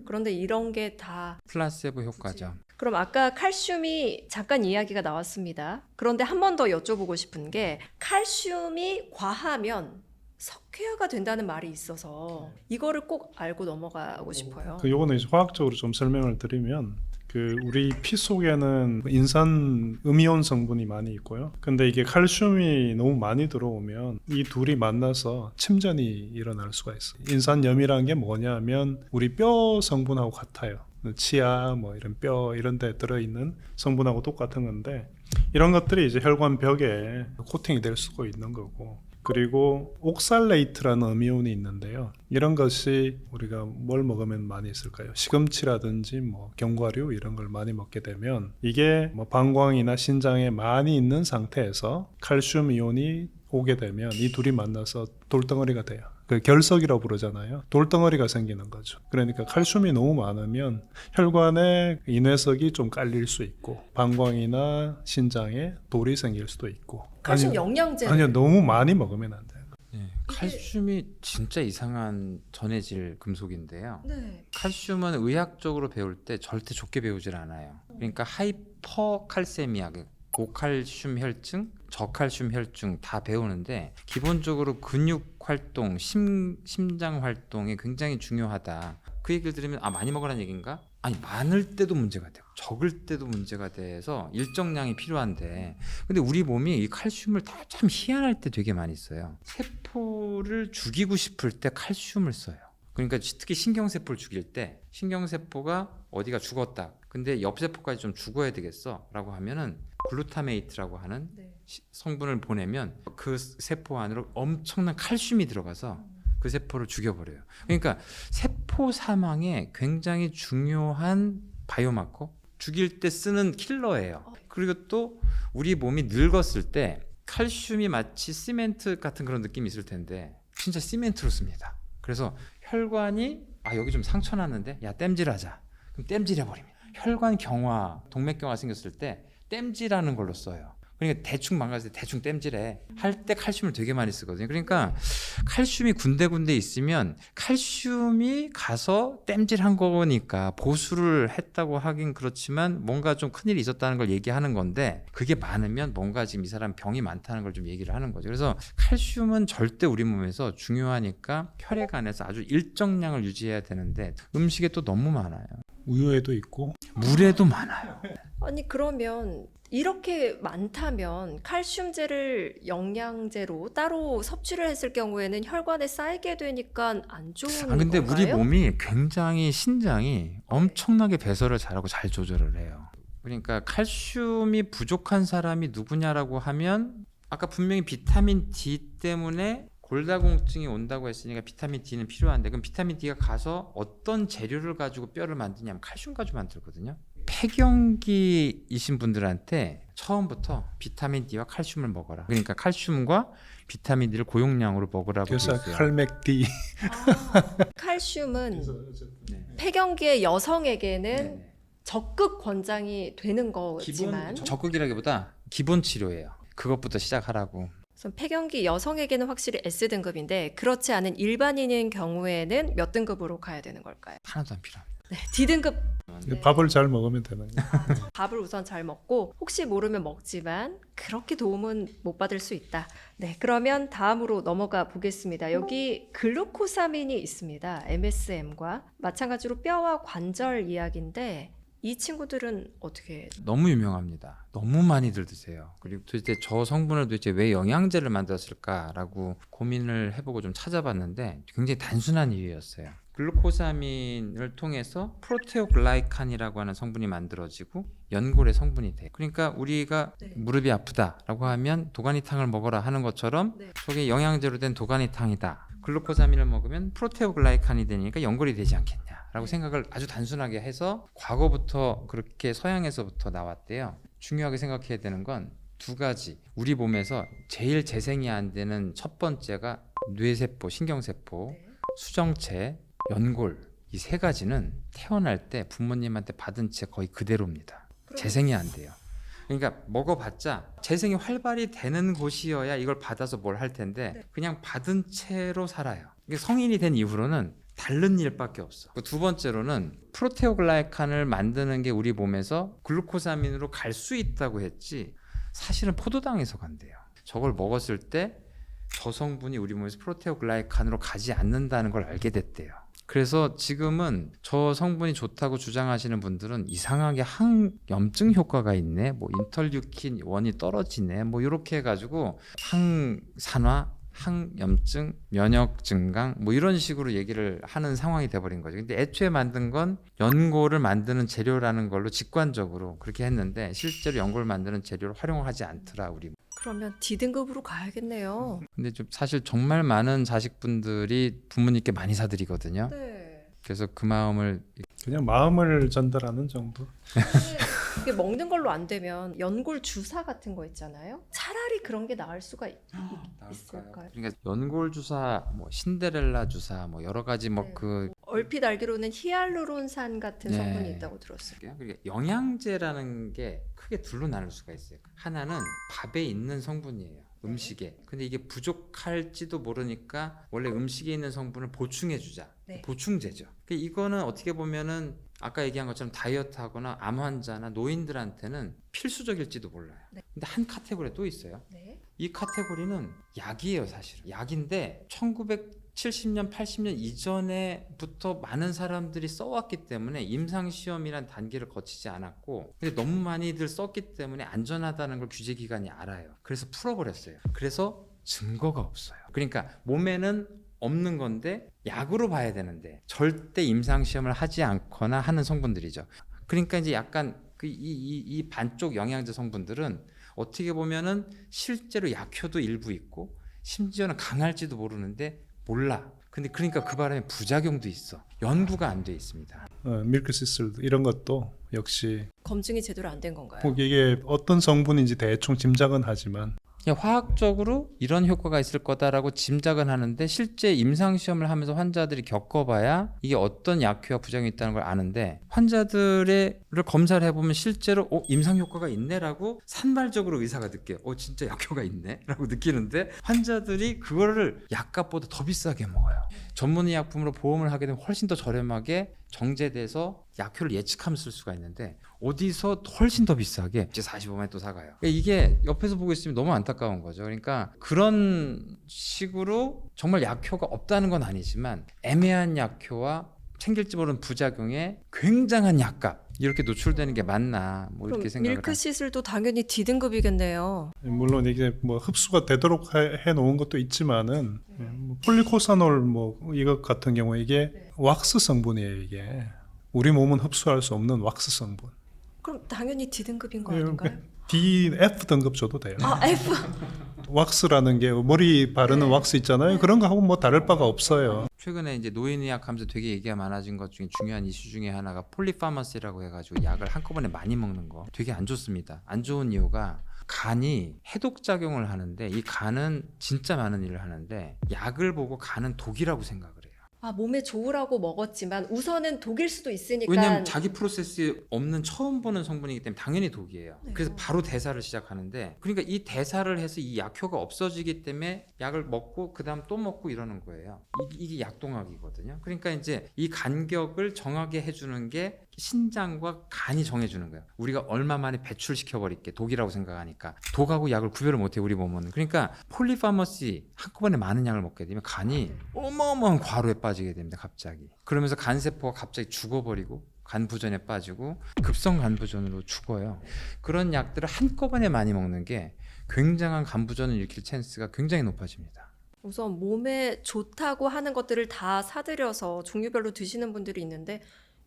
그런데 이런 게 다 플라세보 효과죠. 그럼 아까 칼슘이 잠깐 이야기가 나왔습니다. 그런데 한 번 더 여쭤보고 싶은 게 칼슘이 과하면 석회화가 된다는 말이 있어서 이거를 꼭 알고 넘어가고 싶어요. 그 요거는 이제 화학적으로 좀 설명을 드리면 그 우리 피 속에는 인산 음이온 성분이 많이 있고요. 근데 이게 칼슘이 너무 많이 들어오면 이 둘이 만나서 침전이 일어날 수가 있어요. 인산염이라는 게 뭐냐면 우리 뼈 성분하고 같아요. 치아 뭐 이런 뼈 이런 데 들어있는 성분하고 똑같은 건데 이런 것들이 이제 혈관 벽에 코팅이 될 수가 있는 거고, 그리고 옥살레이트라는 음이온이 있는데요. 이런 것이 우리가 뭘 먹으면 많이 있을까요? 시금치라든지 뭐 견과류 이런 걸 많이 먹게 되면 이게 뭐 방광이나 신장에 많이 있는 상태에서 칼슘 이온이 오게 되면 이 둘이 만나서 돌덩어리가 돼요. 그 결석이라고 부르잖아요. 돌덩어리가 생기는 거죠. 그러니까 칼슘이 너무 많으면 혈관에 인외석이 좀 깔릴 수 있고 방광이나 신장에 돌이 생길 수도 있고. 칼슘 영양제. 아니요, 너무 많이 먹으면 안 돼요. 네, 칼슘이 진짜 이상한 전해질 금속인데요. 네. 칼슘은 의학적으로 배울 때 절대 좋게 배우질 않아요. 그러니까 하이퍼칼세미아, 고칼슘 혈증, 저칼슘 혈증 다 배우는데 기본적으로 근육 활동, 심장 활동이 굉장히 중요하다. 그 얘기를 들으면 아 많이 먹으라는 얘기인가? 아니 많을 때도 문제가 돼요. 적을 때도 문제가 돼서 일정량이 필요한데 근데 우리 몸이 이 칼슘을 다 참 희한할 때 되게 많이 써요. 세포를 죽이고 싶을 때 칼슘을 써요. 그러니까 특히 신경세포를 죽일 때 신경세포가 어디가 죽었다. 근데 옆세포까지 좀 죽어야 되겠어 라고 하면은 글루타메이트라고 하는 네. 성분을 보내면 그 세포 안으로 엄청난 칼슘이 들어가서 그 세포를 죽여버려요. 그러니까 세포 사망에 굉장히 중요한 바이오마커, 죽일 때 쓰는 킬러예요. 그리고 또 우리 몸이 늙었을 때 칼슘이 마치 시멘트 같은 그런 느낌이 있을 텐데 진짜 시멘트로 씁니다. 그래서 혈관이 여기 좀 상처 났는데 야 땜질하자. 그럼 땜질해버립니다. 혈관 경화, 동맥경화 생겼을 때 땜질하는 걸로 써요. 그러니까 대충 망가질 때 대충 땜질해 할 때 칼슘을 되게 많이 쓰거든요. 그러니까 칼슘이 군데군데 있으면 칼슘이 가서 땜질한 거니까 보수를 했다고 하긴 그렇지만 뭔가 좀 큰일이 있었다는 걸 얘기하는 건데 그게 많으면 뭔가 지금 이 사람 병이 많다는 걸 좀 얘기를 하는 거죠. 그래서 칼슘은 절대 우리 몸에서 중요하니까 혈액 안에서 아주 일정량을 유지해야 되는데 음식에 또 너무 많아요. 우유에도 있고 물에도 많아요. 아니 그러면 이렇게 많다면 칼슘제를 영양제로 따로 섭취를 했을 경우에는 혈관에 쌓이게 되니까 안 좋은 근데 건가요? 우리 몸이 굉장히 신장이 엄청나게 배설을 잘하고 잘 조절을 해요. 그러니까 칼슘이 부족한 사람이 누구냐라고 하면 아까 분명히 비타민 D 때문에 골다공증이 온다고 했으니까 비타민 D는 필요한데 그럼 비타민 D가 가서 어떤 재료를 가지고 뼈를 만드냐면 칼슘 가지고 만들거든요. 폐경기이신 분들한테 처음부터 비타민 D와 칼슘을 먹어라. 그러니까 칼슘과 비타민 D를 고용량으로 먹으라고 되어 그래서 있어요. 칼맥디 칼슘은 네. 폐경기의 여성에게는 네. 적극 권장이 되는 거지만 적극이라기보다 기본 치료예요. 그것부터 시작하라고. 우선 폐경기 여성에게는 확실히 S등급인데 그렇지 않은 일반인인 경우에는 몇 등급으로 가야 되는 걸까요? 하나도 안 필요합니다. 네, D등급. 네. 밥을 잘 먹으면 되는 거예요. 밥을 우선 잘 먹고 혹시 모르면 먹지만 그렇게 도움은 못 받을 수 있다. 네, 그러면 다음으로 넘어가 보겠습니다. 여기 글루코사민이 있습니다. MSM과 마찬가지로 뼈와 관절 이야기인데 이 친구들은 어떻게? 너무 유명합니다. 너무 많이들 드세요. 그리고 도대체 저 성분을 도대체 왜 영양제를 만들었을까라고 고민을 해보고 좀 찾아봤는데 굉장히 단순한 이유였어요. 글루코사민을 통해서 프로테오글라이칸이라고 하는 성분이 만들어지고 연골의 성분이 돼. 그러니까 우리가 네. 무릎이 아프다라고 하면 도가니탕을 먹어라 하는 것처럼 네. 저게 영양제로 된 도가니탕이다. 글루코사민을 먹으면 프로테오글라이칸이 되니까 연골이 되지 않겠냐라고 생각을 아주 단순하게 해서 과거부터 그렇게 서양에서부터 나왔대요. 중요하게 생각해야 되는 건 두 가지. 우리 몸에서 제일 재생이 안 되는 첫 번째가 뇌세포, 신경세포, 네. 수정체, 연골 이 세 가지는 태어날 때 부모님한테 받은 채 거의 그대로입니다. 재생이 안 돼요. 그러니까 먹어봤자 재생이 활발히 되는 곳이어야 이걸 받아서 뭘 할 텐데 네. 그냥 받은 채로 살아요. 이게 성인이 된 이후로는 다른 일밖에 없어. 두 번째로는 프로테오글라이칸을 만드는 게 우리 몸에서 글루코사민으로 갈 수 있다고 했지 사실은 포도당에서 간대요. 저걸 먹었을 때 저 성분이 우리 몸에서 프로테오글라이칸으로 가지 않는다는 걸 알게 됐대요. 그래서 지금은 저 성분이 좋다고 주장하시는 분들은 이상하게 항염증 효과가 있네, 뭐 인터류킨 1이 떨어지네, 뭐 이렇게 해가지고 항산화, 항염증, 면역 증강 뭐 이런 식으로 얘기를 하는 상황이 돼버린 거죠. 근데 애초에 만든 건 연고를 만드는 재료라는 걸로 직관적으로 그렇게 했는데 실제로 연고를 만드는 재료를 활용하지 않더라 우리. 그러면 D등급으로 가야겠네요. 근데 좀 사실 정말 많은 자식분들이 부모님께 많이 사드리거든요. 네. 그래서 그 마음을 그냥 마음을 전달하는 정도. 이게 먹는 걸로 안 되면 연골 주사 같은 거 있잖아요. 차라리 그런 게 나을 수가 있을까요? 그러니까 연골 주사, 뭐 신데렐라 주사, 뭐 여러 가지 뭐 네. 그 얼핏 알기로는 히알루론산 같은 네. 성분이 있다고 들었어요. 그러니까 영양제라는 게 크게 둘로 나눌 수가 있어요. 하나는 밥에 있는 성분이에요. 음식에. 근데 이게 부족할지도 모르니까 원래 음식에 있는 성분을 보충해 주자. 네. 보충제죠. 그러니까 이거는 어떻게 보면은 아까 얘기한 것처럼 다이어트하거나 암 환자나 노인들한테는 필수적일지도 몰라요. 네. 근데 한 카테고리에 또 있어요. 네. 이 카테고리는 약이에요, 사실은. 약인데 1970년, 80년 이전에부터 많은 사람들이 써왔기 때문에 임상시험이란 단계를 거치지 않았고, 근데 너무 많이들 썼기 때문에 안전하다는 걸 규제기관이 알아요. 그래서 풀어버렸어요. 그래서 증거가 없어요. 그러니까 몸에는 없는 건데 약으로 봐야 되는데 절대 임상시험을 하지 않거나 하는 성분들이죠. 그러니까 이제 약간 이 반쪽 영양제 성분들은 어떻게 보면은 실제로 약효도 일부 있고 심지어는 강할지도 모르는데 몰라. 근데 그러니까 그 바람에 부작용도 있어. 연구가 안 돼 있습니다. 밀크시슬 이런 것도 역시 검증이 제대로 안 된 건가요? 이게 어떤 성분인지 대충 짐작은 하지만 그냥 화학적으로 이런 효과가 있을 거다라고 짐작은 하는데 실제 임상시험을 하면서 환자들이 겪어봐야 이게 어떤 약효와 부작용이 있다는 걸 아는데 환자들을 검사를 해보면 실제로 임상효과가 있네라고 산발적으로 의사가 느껴요. 진짜 약효가 있네 라고 느끼는데 환자들이 그거를 약값보다 더 비싸게 먹어요. 전문의약품으로 보험을 하게 되면 훨씬 더 저렴하게 정제돼서 약효를 예측하면 쓸 수가 있는데 어디서 훨씬 더 비싸게 이제 45만에 또 사가요. 그러니까 이게 옆에서 보고 있으면 너무 안타까운 거죠. 그러니까 그런 식으로 정말 약효가 없다는 건 아니지만 애매한 약효와 챙길지 모르는 부작용에 굉장한 약값 이렇게 노출되는 게 맞나 뭐 그럼 이렇게 생각을 밀크시슬도 당연히 D등급이겠네요. 물론 이게 뭐 흡수가 되도록 해 놓은 것도 있지만은 뭐 폴리코사놀 뭐 이것 같은 경우에 이게 왁스 성분이에요. 이게 우리 몸은 흡수할 수 없는 왁스 성분. 그럼 당연히 D등급인 거 아닌가요? D, F 등급 줘도 돼요. 아, F. 왁스라는 게 머리 바르는 네. 왁스 있잖아요. 그런 거 하고 뭐 다를 바가 없어요. 최근에 이제 노인의학 하면서 되게 얘기가 많아진 것 중에 중요한 이슈 중에 하나가 폴리파머시라고 해가지고 약을 한꺼번에 많이 먹는 거 되게 안 좋습니다. 안 좋은 이유가 간이 해독 작용을 하는데 이 간은 진짜 많은 일을 하는데 약을 보고 간은 독이라고 생각을 해요. 아, 몸에 좋으라고 먹었지만 우선은 독일 수도 있으니까. 왜냐하면 자기 프로세스에 없는 처음 보는 성분이기 때문에 당연히 독이에요. 네. 그래서 바로 대사를 시작하는데 그러니까 이 대사를 해서 이 약효가 없어지기 때문에 약을 먹고 그 다음 또 먹고 이러는 거예요. 이게 약동학이거든요. 그러니까 이제 이 간격을 정하게 해주는 게 신장과 간이 정해주는 거예요. 우리가 얼마 만에 배출시켜버릴게 독이라고 생각하니까 독하고 약을 구별을 못해 우리 몸은. 그러니까 폴리파머시 한꺼번에 많은 약을 먹게 되면 간이 어마어마한 과로에 빠지게 됩니다. 갑자기. 그러면서 간세포가 갑자기 죽어버리고 간부전에 빠지고 급성 간부전으로 죽어요. 그런 약들을 한꺼번에 많이 먹는 게 굉장한 간부전을 일으킬 찬스가 굉장히 높아집니다. 우선 몸에 좋다고 하는 것들을 다 사들여서 종류별로 드시는 분들이 있는데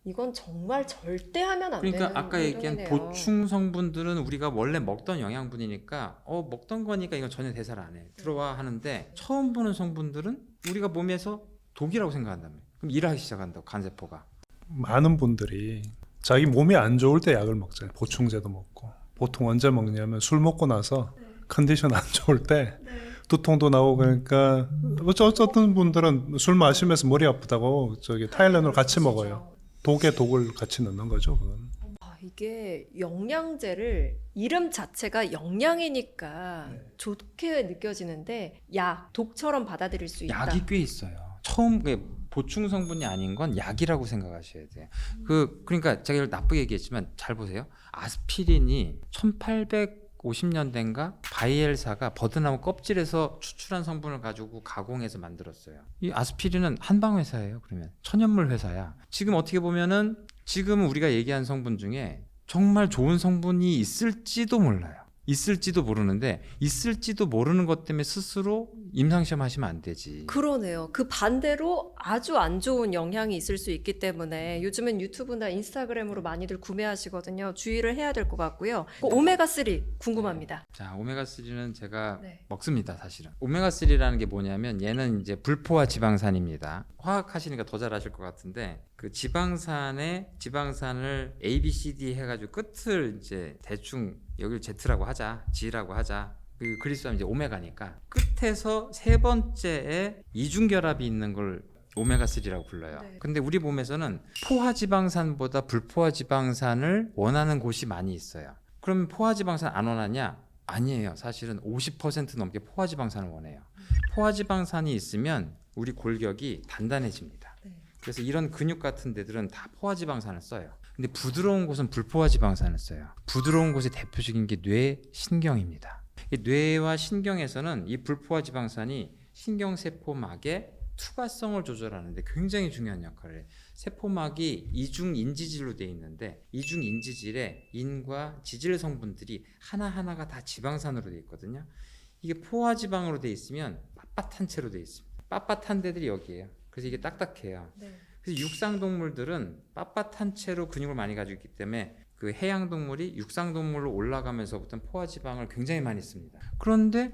이건 정말 절대 하면 안 되는 그러니까 아까 얘기한 행동이네요. 보충 성분들은 우리가 원래 먹던 영양분이니까 먹던 거니까 이건 전혀 대사를 안 해. 들어와 하는데 처음 보는 성분들은 우리가 몸에서 독이라고 생각한다며. 그럼 일하기 시작한다고 간세포가. 많은 분들이 자기 몸이 안 좋을 때 약을 먹잖아요. 보충제도 먹고. 보통 언제 먹냐면 술 먹고 나서 컨디션 안 좋을 때 두통도 나오고 그러니까 어떤 분들은 술 마시면서 머리 아프다고 저기 타일랜드로 같이 먹어요. 독에 독을 같이 넣는 거죠. 그건. 아, 이게 영양제를 이름 자체가 영양이니까 좋게 느껴지는데 약, 독처럼 받아들일 수 있다. 약이 꽤 있어요. 처음 보충 성분이 아닌 건 약이라고 생각하셔야 돼요. 그러니까 제가 이걸 나쁘게 얘기했지만 잘 보세요. 아스피린이 1850년대인가 바이엘사가 버드나무 껍질에서 추출한 성분을 가지고 가공해서 만들었어요. 이 아스피린은 한방 회사예요. 그러면 천연물 회사야. 지금 어떻게 보면은 지금 우리가 얘기한 성분 중에 정말 좋은 성분이 있을지도 몰라요. 있을지도 모르는데 있을지도 모르는 것 때문에 스스로 임상시험 하시면 안 되지. 그러네요. 그 반대로 아주 안 좋은 영향이 있을 수 있기 때문에 요즘은 유튜브나 인스타그램으로 많이들 구매하시거든요. 주의를 해야 될 것 같고요. 오메가3 궁금합니다. 자, 오메가3는 제가 네. 먹습니다, 사실은. 오메가3라는 게 뭐냐면 얘는 이제 불포화 지방산입니다. 화학 하시니까 더 잘하실 것 같은데 그 지방산을 A, B, C, D 해가지고 끝을 이제 대충 여기를 Z라고 하자, G라고 하자. 그 그리스하면 이제 오메가니까 끝에서 세 번째에 이중결합이 있는 걸 오메가3라고 불러요. 네. 근데 우리 몸에서는 포화지방산보다 불포화지방산을 원하는 곳이 많이 있어요. 그럼 포화지방산 안 원하냐? 아니에요. 사실은 50% 넘게 포화지방산을 원해요. 포화지방산이 있으면 우리 골격이 단단해집니다. 네. 그래서 이런 근육 같은 데들은 다 포화지방산을 써요. 근데 부드러운 곳은 불포화지방산을 써요. 부드러운 곳의 대표적인 게 뇌, 신경입니다. 이 뇌와 신경에서는 이 불포화지방산이 신경세포막의 투과성을 조절하는데 굉장히 중요한 역할을 해요. 세포막이 이중인지질로 되어 있는데 이중인지질에 인과 지질 성분들이 하나하나가 다 지방산으로 되어 있거든요. 이게 포화지방으로 되어 있으면 빳빳한 채로 되어 있습니다. 빳빳한 데들이 여기예요. 그래서 이게 딱딱해요. 네. 그래서 육상동물들은 빳빳한 채로 근육을 많이 가지고 있기 때문에 그 해양동물이 육상동물로 올라가면서부터 포화지방을 굉장히 많이 씁니다. 그런데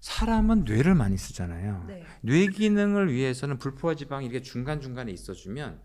사람은 뇌를 많이 쓰잖아요. 네. 뇌 기능을 위해서는 불포화지방이 이렇게 중간중간에 있어주면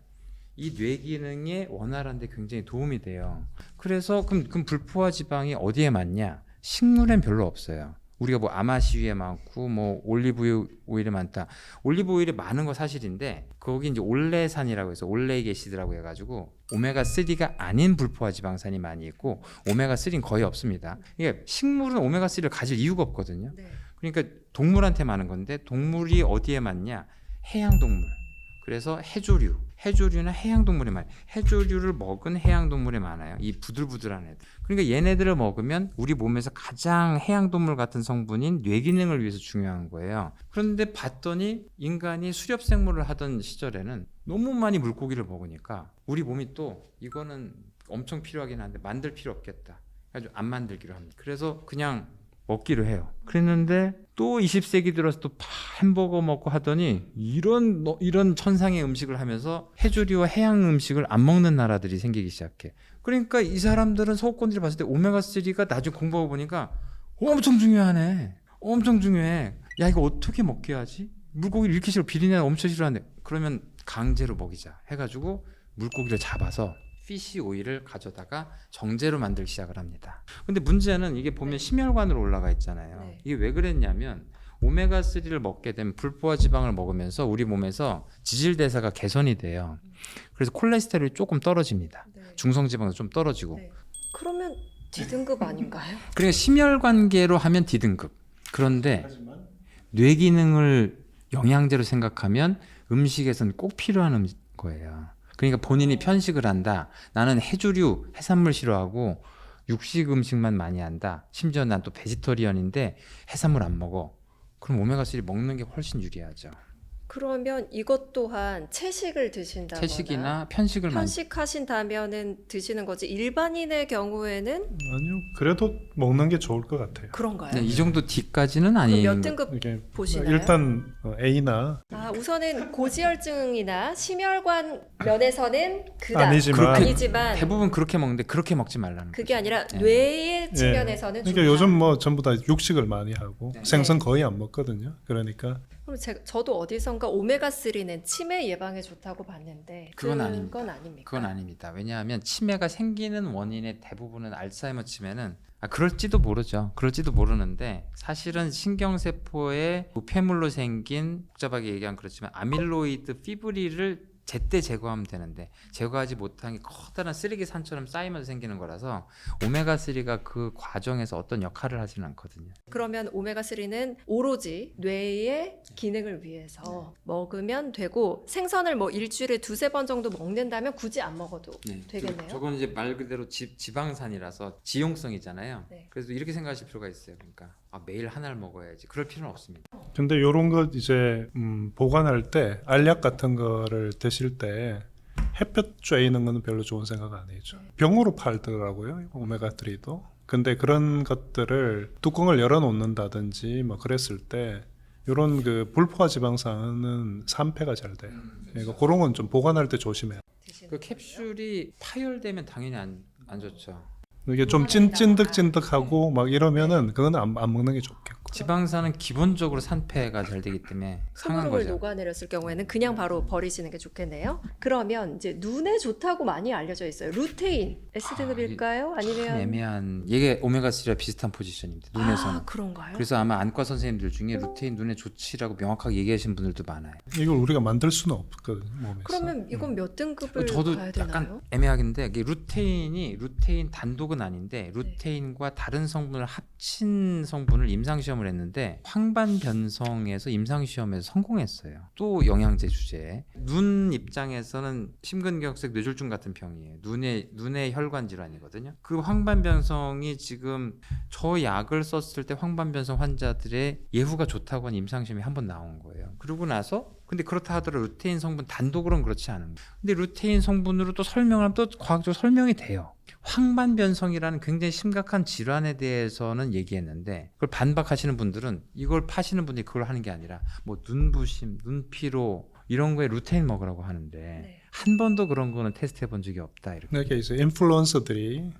이 뇌 기능에 원활한 데 굉장히 도움이 돼요. 그래서 그럼 불포화지방이 어디에 많냐? 식물엔 별로 없어요. 우리가 뭐 아마시유에 많고 뭐 올리브 오일에 많다. 올리브 오일이 많은 거 사실인데 거기 이제 올레산이라고 해서 올레익 애시드라고 해가지고 오메가3가 아닌 불포화지방산이 많이 있고 오메가3는 거의 없습니다. 이게 식물은 오메가3를 가질 이유가 없거든요. 네. 그러니까 동물한테 많은 건데 동물이 어디에 많냐? 해양동물. 그래서 해조류나 해양동물에 많아요. 해조류를 먹은 해양동물에 많아요. 이 부들부들한 애들. 그러니까 얘네들을 먹으면 우리 몸에서 가장 해양동물 같은 성분인 뇌기능을 위해서 중요한 거예요. 그런데 봤더니 인간이 수렵생물을 하던 시절에는 너무 많이 물고기를 먹으니까 우리 몸이 또 이거는 엄청 필요하긴 한데 만들 필요 없겠다. 그래가지고 안 만들기로 합니다. 그래서 그냥 먹기로 해요. 그랬는데 또 20세기 들어서 또 햄버거 먹고 하더니 이런 천상의 음식을 하면서 해조류와 해양 음식을 안 먹는 나라들이 생기기 시작해. 그러니까 이 사람들은 서구권들이 봤을 때 오메가3가 나중에 공부하고 보니까 엄청 중요하네. 엄청 중요해. 야, 이거 어떻게 먹게 하지? 물고기를 이렇게 싫어. 비린내 엄청 싫어하는데 그러면 강제로 먹이자 해가지고 물고기를 잡아서 피시 오일을 가져다가 정제로 만들기 시작을 합니다. 근데 문제는 이게 보면 심혈관으로 올라가 있잖아요. 네. 이게 왜 그랬냐면 오메가3를 먹게 되면 불포화 지방을 먹으면서 우리 몸에서 지질 대사가 개선이 돼요. 그래서 콜레스테롤이 조금 떨어집니다. 네. 중성 지방도 좀 떨어지고. 네. 그러면 D등급 아닌가요? 그러니까 심혈관계로 하면 D등급. 그런데 뇌 기능을 영양제로 생각하면 음식에서는 꼭 필요한 거예요. 그러니까 본인이 편식을 한다. 나는 해조류, 해산물 싫어하고 육식 음식만 많이 한다. 심지어 난 또 베지터리언인데 해산물 안 먹어. 그럼 오메가3 먹는 게 훨씬 유리하죠. 그러면 이것 또한 채식을 드신다거나 채식이나 편식을 많이 편식하신다면은 드시는 거지 일반인의 경우에는 아니요. 그래도 먹는 게 좋을 것 같아요. 그런가요? 네, 이 정도 D까지는 그럼 아닌 몇 등급 이게 보시나요? 일단 A나 우선은 고지혈증이나 심혈관 면에서는 그다 아니지만 대부분 그렇게 먹는데 그렇게 먹지 말라는 그게 거죠. 아니라 네. 뇌의 측면에서는 그러니까 좋다. 요즘 뭐 전부 다 육식을 많이 하고 네. 생선 거의 안 먹거든요. 그러니까 그럼 저도 어디선가 오메가3는 치매 예방에 좋다고 봤는데 그건 아닙니다. 그건 아닙니까? 그건 아닙니다. 왜냐하면 치매가 생기는 원인의 대부분은 알츠하이머 치매는 그럴지도 모르죠. 그럴지도 모르는데 사실은 신경세포의 부폐물로 생긴 복잡하게 얘기하면 그렇지만 아밀로이드 피브릴을 제때 제거하면 되는데 제거하지 못한 게 커다란 쓰레기 산처럼 쌓이면서 생기는 거라서 오메가3가 그 과정에서 어떤 역할을 하지는 않거든요. 그러면 오메가3는 오로지 뇌의 기능을 위해서 먹으면 되고 생선을 뭐 일주일에 2-3번 정도 먹는다면 굳이 안 먹어도 되겠네요. 저건 이제 말 그대로 지방산이라서 지용성이잖아요. 네. 그래서 이렇게 생각하실 필요가 있어요. 그러니까 매일 하나를 먹어야지. 그럴 필요는 없습니다. 근데 요런 것 이제 보관할 때 알약 같은 거를 드실 때 햇볕 쬐이는 거는 별로 좋은 생각 아니죠. 병으로 팔더라고요. 오메가3도. 근데 그런 것들을 뚜껑을 열어 놓는다든지 뭐 그랬을 때 이런 그 불포화 지방산은 산패가 잘 돼요. 그러니까 그런 건 좀 보관할 때 조심해요. 그 캡슐이 파열되면 당연히 안 좋죠. 이게 좀 찐득찐득하고 막 이러면은 그건 안 먹는 게 좋겠고. 지방산은 기본적으로 산패가 잘 되기 때문에 상한 소금을 거죠. 녹아내렸을 경우에는 그냥 바로 버리시는 게 좋겠네요. 그러면 이제 눈에 좋다고 많이 알려져 있어요. 루테인 S등급일까요? 참 아니면 애매한 이게 오메가3와 비슷한 포지션입니다. 눈에서는. 아, 그런가요? 그래서 아마 안과 선생님들 중에 루테인 눈에 좋지라고 명확하게 얘기하시는 분들도 많아요. 이걸 우리가 만들 수는 없거든 몸에서. 그러면 이건 몇 등급을 저도 가야 약간 되나요? 애매하긴데 이게 루테인 단독은 아닌데 루테인과 다른 성분을 합친 성분을 임상시험을 했는데 황반 변성에서 임상시험에서 성공했어요. 또 영양제 주제에 눈 입장에서는 심근경색 뇌졸중 같은 병이에요. 눈의 혈관 질환이거든요. 그 황반 변성이 지금 저 약을 썼을 때 황반 변성 환자들의 예후가 좋다고 한 임상시험이 한 번 나온 거예요. 그러고 나서 근데 그렇다 하더라도 루테인 성분 단독으로는 그렇지 않은 거예요. 근데 루테인 성분으로 또 설명하면 또 과학적으로 설명이 돼요. 황반 변성이라는 굉장히 심각한 질환에 대해서는 얘기했는데 그걸 반박하시는 분들은 이걸 파시는 분들이 그걸 하는 게 아니라 뭐 눈부심, 눈피로 이런 거에 루테인 먹으라고 하는데 네. 한 번도 그런 거는 테스트 해본 적이 없다 이렇게. 그러니까 이제 인플루언서들이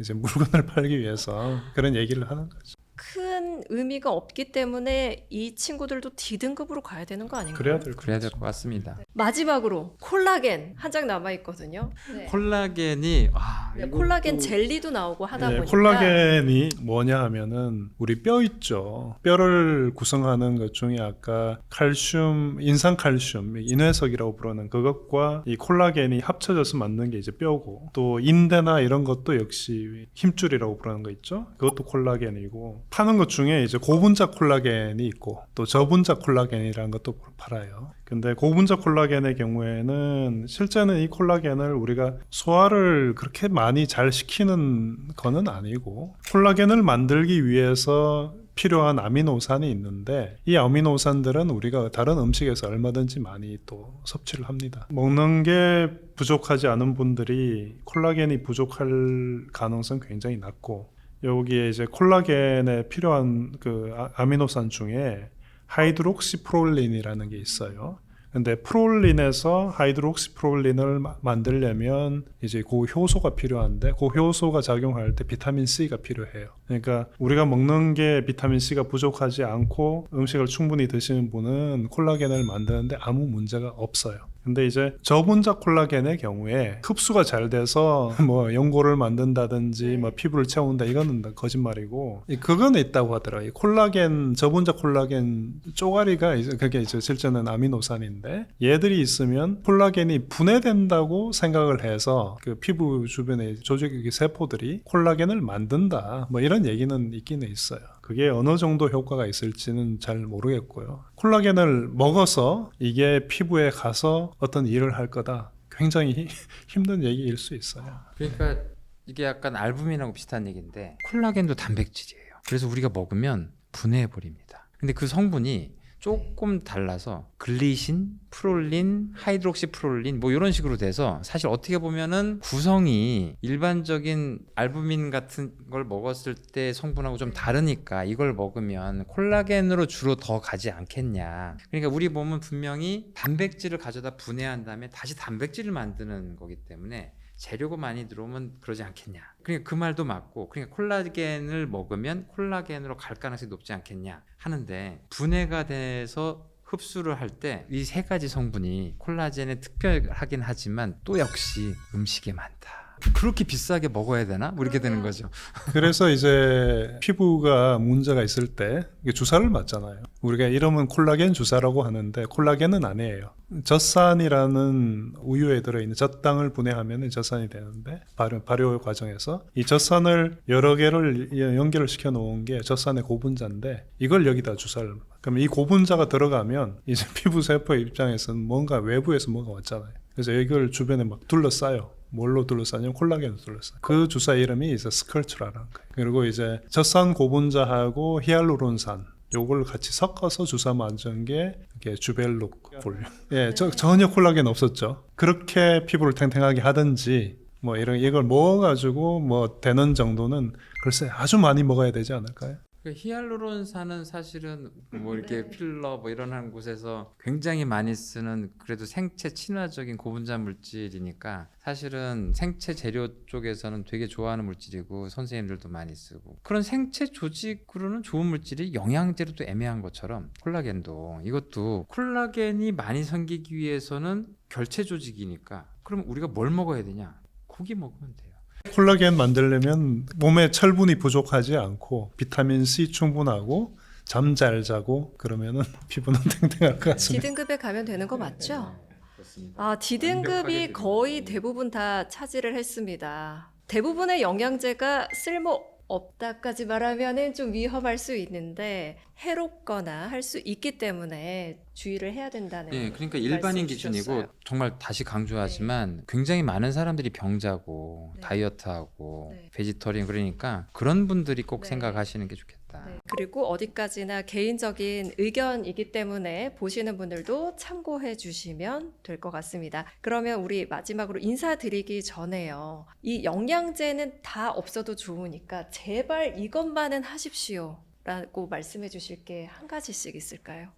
이제 물건을 팔기 위해서 그런 얘기를 하는 거죠. 큰 의미가 없기 때문에 이 친구들도 D등급으로 가야 되는 거 아닌가요? 그래야 될 그래야 될 것 같습니다. 마지막으로 콜라겐 한 장 남아 있거든요. 네. 콜라겐이 네, 콜라겐 젤리도 나오고 하다 보니까 콜라겐이 뭐냐 하면은 우리 뼈 있죠. 뼈를 구성하는 것 중에 아까 칼슘, 인산칼슘, 인회석이라고 부르는 그것과 이 콜라겐이 합쳐져서 만든 게 이제 뼈고 또 인대나 이런 것도 역시 힘줄이라고 부르는 거 있죠. 그것도 콜라겐이고 파는 것 중에 이제 고분자 콜라겐이 있고 또 저분자 콜라겐이라는 것도 팔아요. 근데 고분자 콜라겐의 경우에는 실제는 이 콜라겐을 우리가 소화를 그렇게 많이 잘 시키는 거는 아니고 콜라겐을 만들기 위해서 필요한 아미노산이 있는데 이 아미노산들은 우리가 다른 음식에서 얼마든지 많이 또 섭취를 합니다. 먹는 게 부족하지 않은 분들이 콜라겐이 부족할 가능성 굉장히 낮고 여기에 이제 콜라겐에 필요한 그 아미노산 중에 하이드록시프롤린이라는 게 있어요. 근데 프롤린에서 하이드록시프롤린을 만들려면 이제 그 효소가 필요한데 그 효소가 작용할 때 비타민 C가 필요해요. 그러니까 우리가 먹는 게 비타민 C가 부족하지 않고 음식을 충분히 드시는 분은 콜라겐을 만드는데 아무 문제가 없어요. 근데 이제 저분자 콜라겐의 경우에 흡수가 잘 돼서 뭐 연골을 만든다든지 뭐 피부를 채운다 이거는 거짓말이고 그거는 있다고 하더라고요. 콜라겐 저분자 콜라겐 쪼가리가 이제 그게 이제 실제는 아미노산인데 얘들이 있으면 콜라겐이 분해된다고 생각을 해서 그 피부 주변의 조직 세포들이 콜라겐을 만든다 뭐 이런 얘기는 있기는 있어요. 그게 어느 정도 효과가 있을지는 잘 모르겠고요. 콜라겐을 먹어서 이게 피부에 가서 어떤 일을 할 거다. 굉장히 힘든 얘기일 수 있어요. 그러니까 이게 약간 알부민하고 비슷한 얘기인데 콜라겐도 단백질이에요. 그래서 우리가 먹으면 분해해 버립니다. 근데 그 성분이 조금 달라서 글리신, 프롤린, 하이드록시프롤린 뭐 이런 식으로 돼서 사실 어떻게 보면은 구성이 일반적인 알부민 같은 걸 먹었을 때 성분하고 좀 다르니까 이걸 먹으면 콜라겐으로 주로 더 가지 않겠냐. 그러니까 우리 몸은 분명히 단백질을 가져다 분해한 다음에 다시 단백질을 만드는 거기 때문에 재료가 많이 들어오면 그러지 않겠냐. 그러니까 그 말도 맞고, 그러니까 콜라겐을 먹으면 콜라겐으로 갈 가능성이 높지 않겠냐 하는데 분해가 돼서 흡수를 할 때 이 세 가지 성분이 콜라겐에 특별하긴 하지만 또 역시 음식에 많다. 그렇게 비싸게 먹어야 되나? 뭐 이렇게 되는 거죠. 그래서 이제 피부가 문제가 있을 때 주사를 맞잖아요. 우리가 이름은 콜라겐 주사라고 하는데 콜라겐은 아니에요. 젖산이라는 우유에 들어있는 젖당을 분해하면 젖산이 되는데 발효 과정에서 이 젖산을 여러 개를 연결을 시켜 놓은 게 젖산의 고분자인데 이걸 여기다 주사를 그럼 이 고분자가 들어가면 이제 피부 세포의 입장에서는 뭔가 외부에서 뭔가 왔잖아요. 그래서 이걸 주변에 막 둘러싸요. 뭘로 둘러싸냐면 콜라겐으로 둘러싸요. 그 주사 이름이 이제 스컬처라는 거예요. 그리고 이제 젖산 고분자하고 히알루론산 요걸 같이 섞어서 주사 맞은 게 이게 주벨룩 폴. 예, 전혀 콜라겐 없었죠. 그렇게 피부를 탱탱하게 하든지 뭐 이걸 먹어가지고 뭐 되는 정도는 글쎄 아주 많이 먹어야 되지 않을까요? 그 히알루론산은 사실은 뭐 이렇게 네. 필러 뭐 이런 한 곳에서 굉장히 많이 쓰는 그래도 생체 친화적인 고분자 물질이니까 사실은 생체 재료 쪽에서는 되게 좋아하는 물질이고 선생님들도 많이 쓰고 그런 생체 조직으로는 좋은 물질이 영양제로도 애매한 것처럼 콜라겐도 이것도 콜라겐이 많이 생기기 위해서는 결체 조직이니까 그럼 우리가 뭘 먹어야 되냐? 고기 먹으면 돼요. 콜라겐 만들려면 몸에 철분이 부족하지 않고 비타민 C 충분하고 잠 잘 자고 그러면은 피부는 탱탱할 것 같습니다. D등급에 가면 되는 거 맞죠? 그렇습니다. 아, D등급이 완벽하게 거의 D등급. 대부분 다 차지를 했습니다. 대부분의 영양제가 쓸모 없다까지 말하면은 좀 위험할 수 있는데 해롭거나 할 수 있기 때문에 주의를 해야 된다는. 네, 그러니까 일반인 말씀 기준이고 주셨어요. 정말 다시 강조하지만 굉장히 많은 사람들이 병자고 네. 다이어트하고 네. 베지터리언 그러니까 그런 분들이 꼭 네. 생각하시는 게 좋겠다. 네. 그리고 어디까지나 개인적인 의견이기 때문에 보시는 분들도 참고해 주시면 될 것 같습니다. 그러면 우리 마지막으로 인사드리기 전에요. 이 영양제는 다 없어도 좋으니까 제발 이것만은 하십시오. 라고 말씀해 주실 게 한 가지씩 있을까요?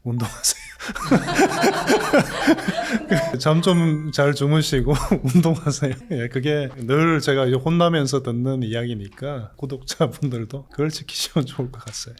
운동하세요. 잠 좀 잘 주무시고 운동하세요. 예, 그게 늘 제가 혼나면서 듣는 이야기니까 구독자분들도 그걸 지키시면 좋을 것 같아요.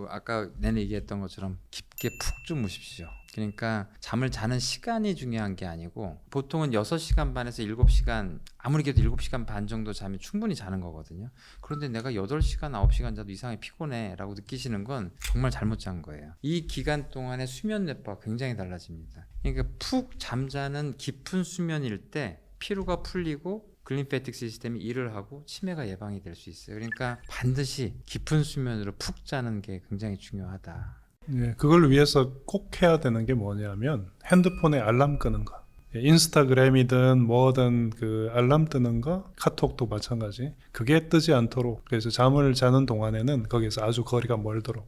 아까 내내 얘기했던 것처럼 깊게 푹 주무십시오. 그러니까 잠을 자는 시간이 중요한 게 아니고 보통은 6시간 반에서 7시간 아무리 그래도 7시간 반 정도 잠이 충분히 자는 거거든요. 그런데 내가 8시간, 9시간 자도 이상하게 피곤해 라고 느끼시는 건 정말 잘못 잔 거예요. 이 기간 동안의 수면 뇌파가 굉장히 달라집니다. 그러니까 푹 잠자는 깊은 수면일 때 피로가 풀리고 글림페틱 시스템이 일을 하고 치매가 예방이 될 수 있어요. 그러니까 반드시 깊은 수면으로 푹 자는 게 굉장히 중요하다. 예, 그걸 위해서 꼭 해야 되는 게 뭐냐면 핸드폰에 알람 끄는 거. 예, 인스타그램이든 뭐든 그 알람 뜨는 거, 카톡도 마찬가지. 그게 뜨지 않도록 그래서 잠을 자는 동안에는 거기서 아주 거리가 멀도록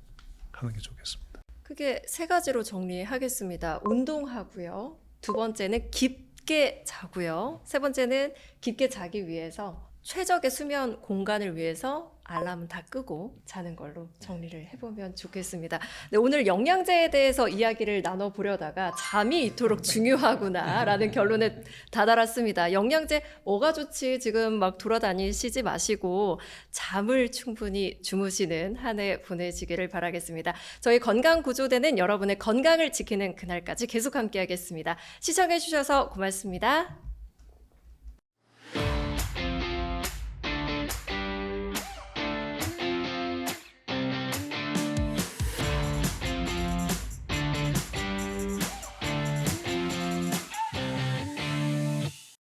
하는 게 좋겠습니다. 크게 3가지로 정리하겠습니다. 운동하고요. 2번째는 깊게 자고요. 3번째는 깊게 자기 위해서 최적의 수면 공간을 위해서 알람은 다 끄고 자는 걸로 정리를 해보면 좋겠습니다. 네, 오늘 영양제에 대해서 이야기를 나눠보려다가 잠이 이토록 중요하구나라는 결론에 다다랐습니다. 영양제 뭐가 좋지 지금 막 돌아다니시지 마시고 잠을 충분히 주무시는 한 해 보내시기를 바라겠습니다. 저희 건강구조대는 여러분의 건강을 지키는 그날까지 계속 함께하겠습니다. 시청해주셔서 고맙습니다.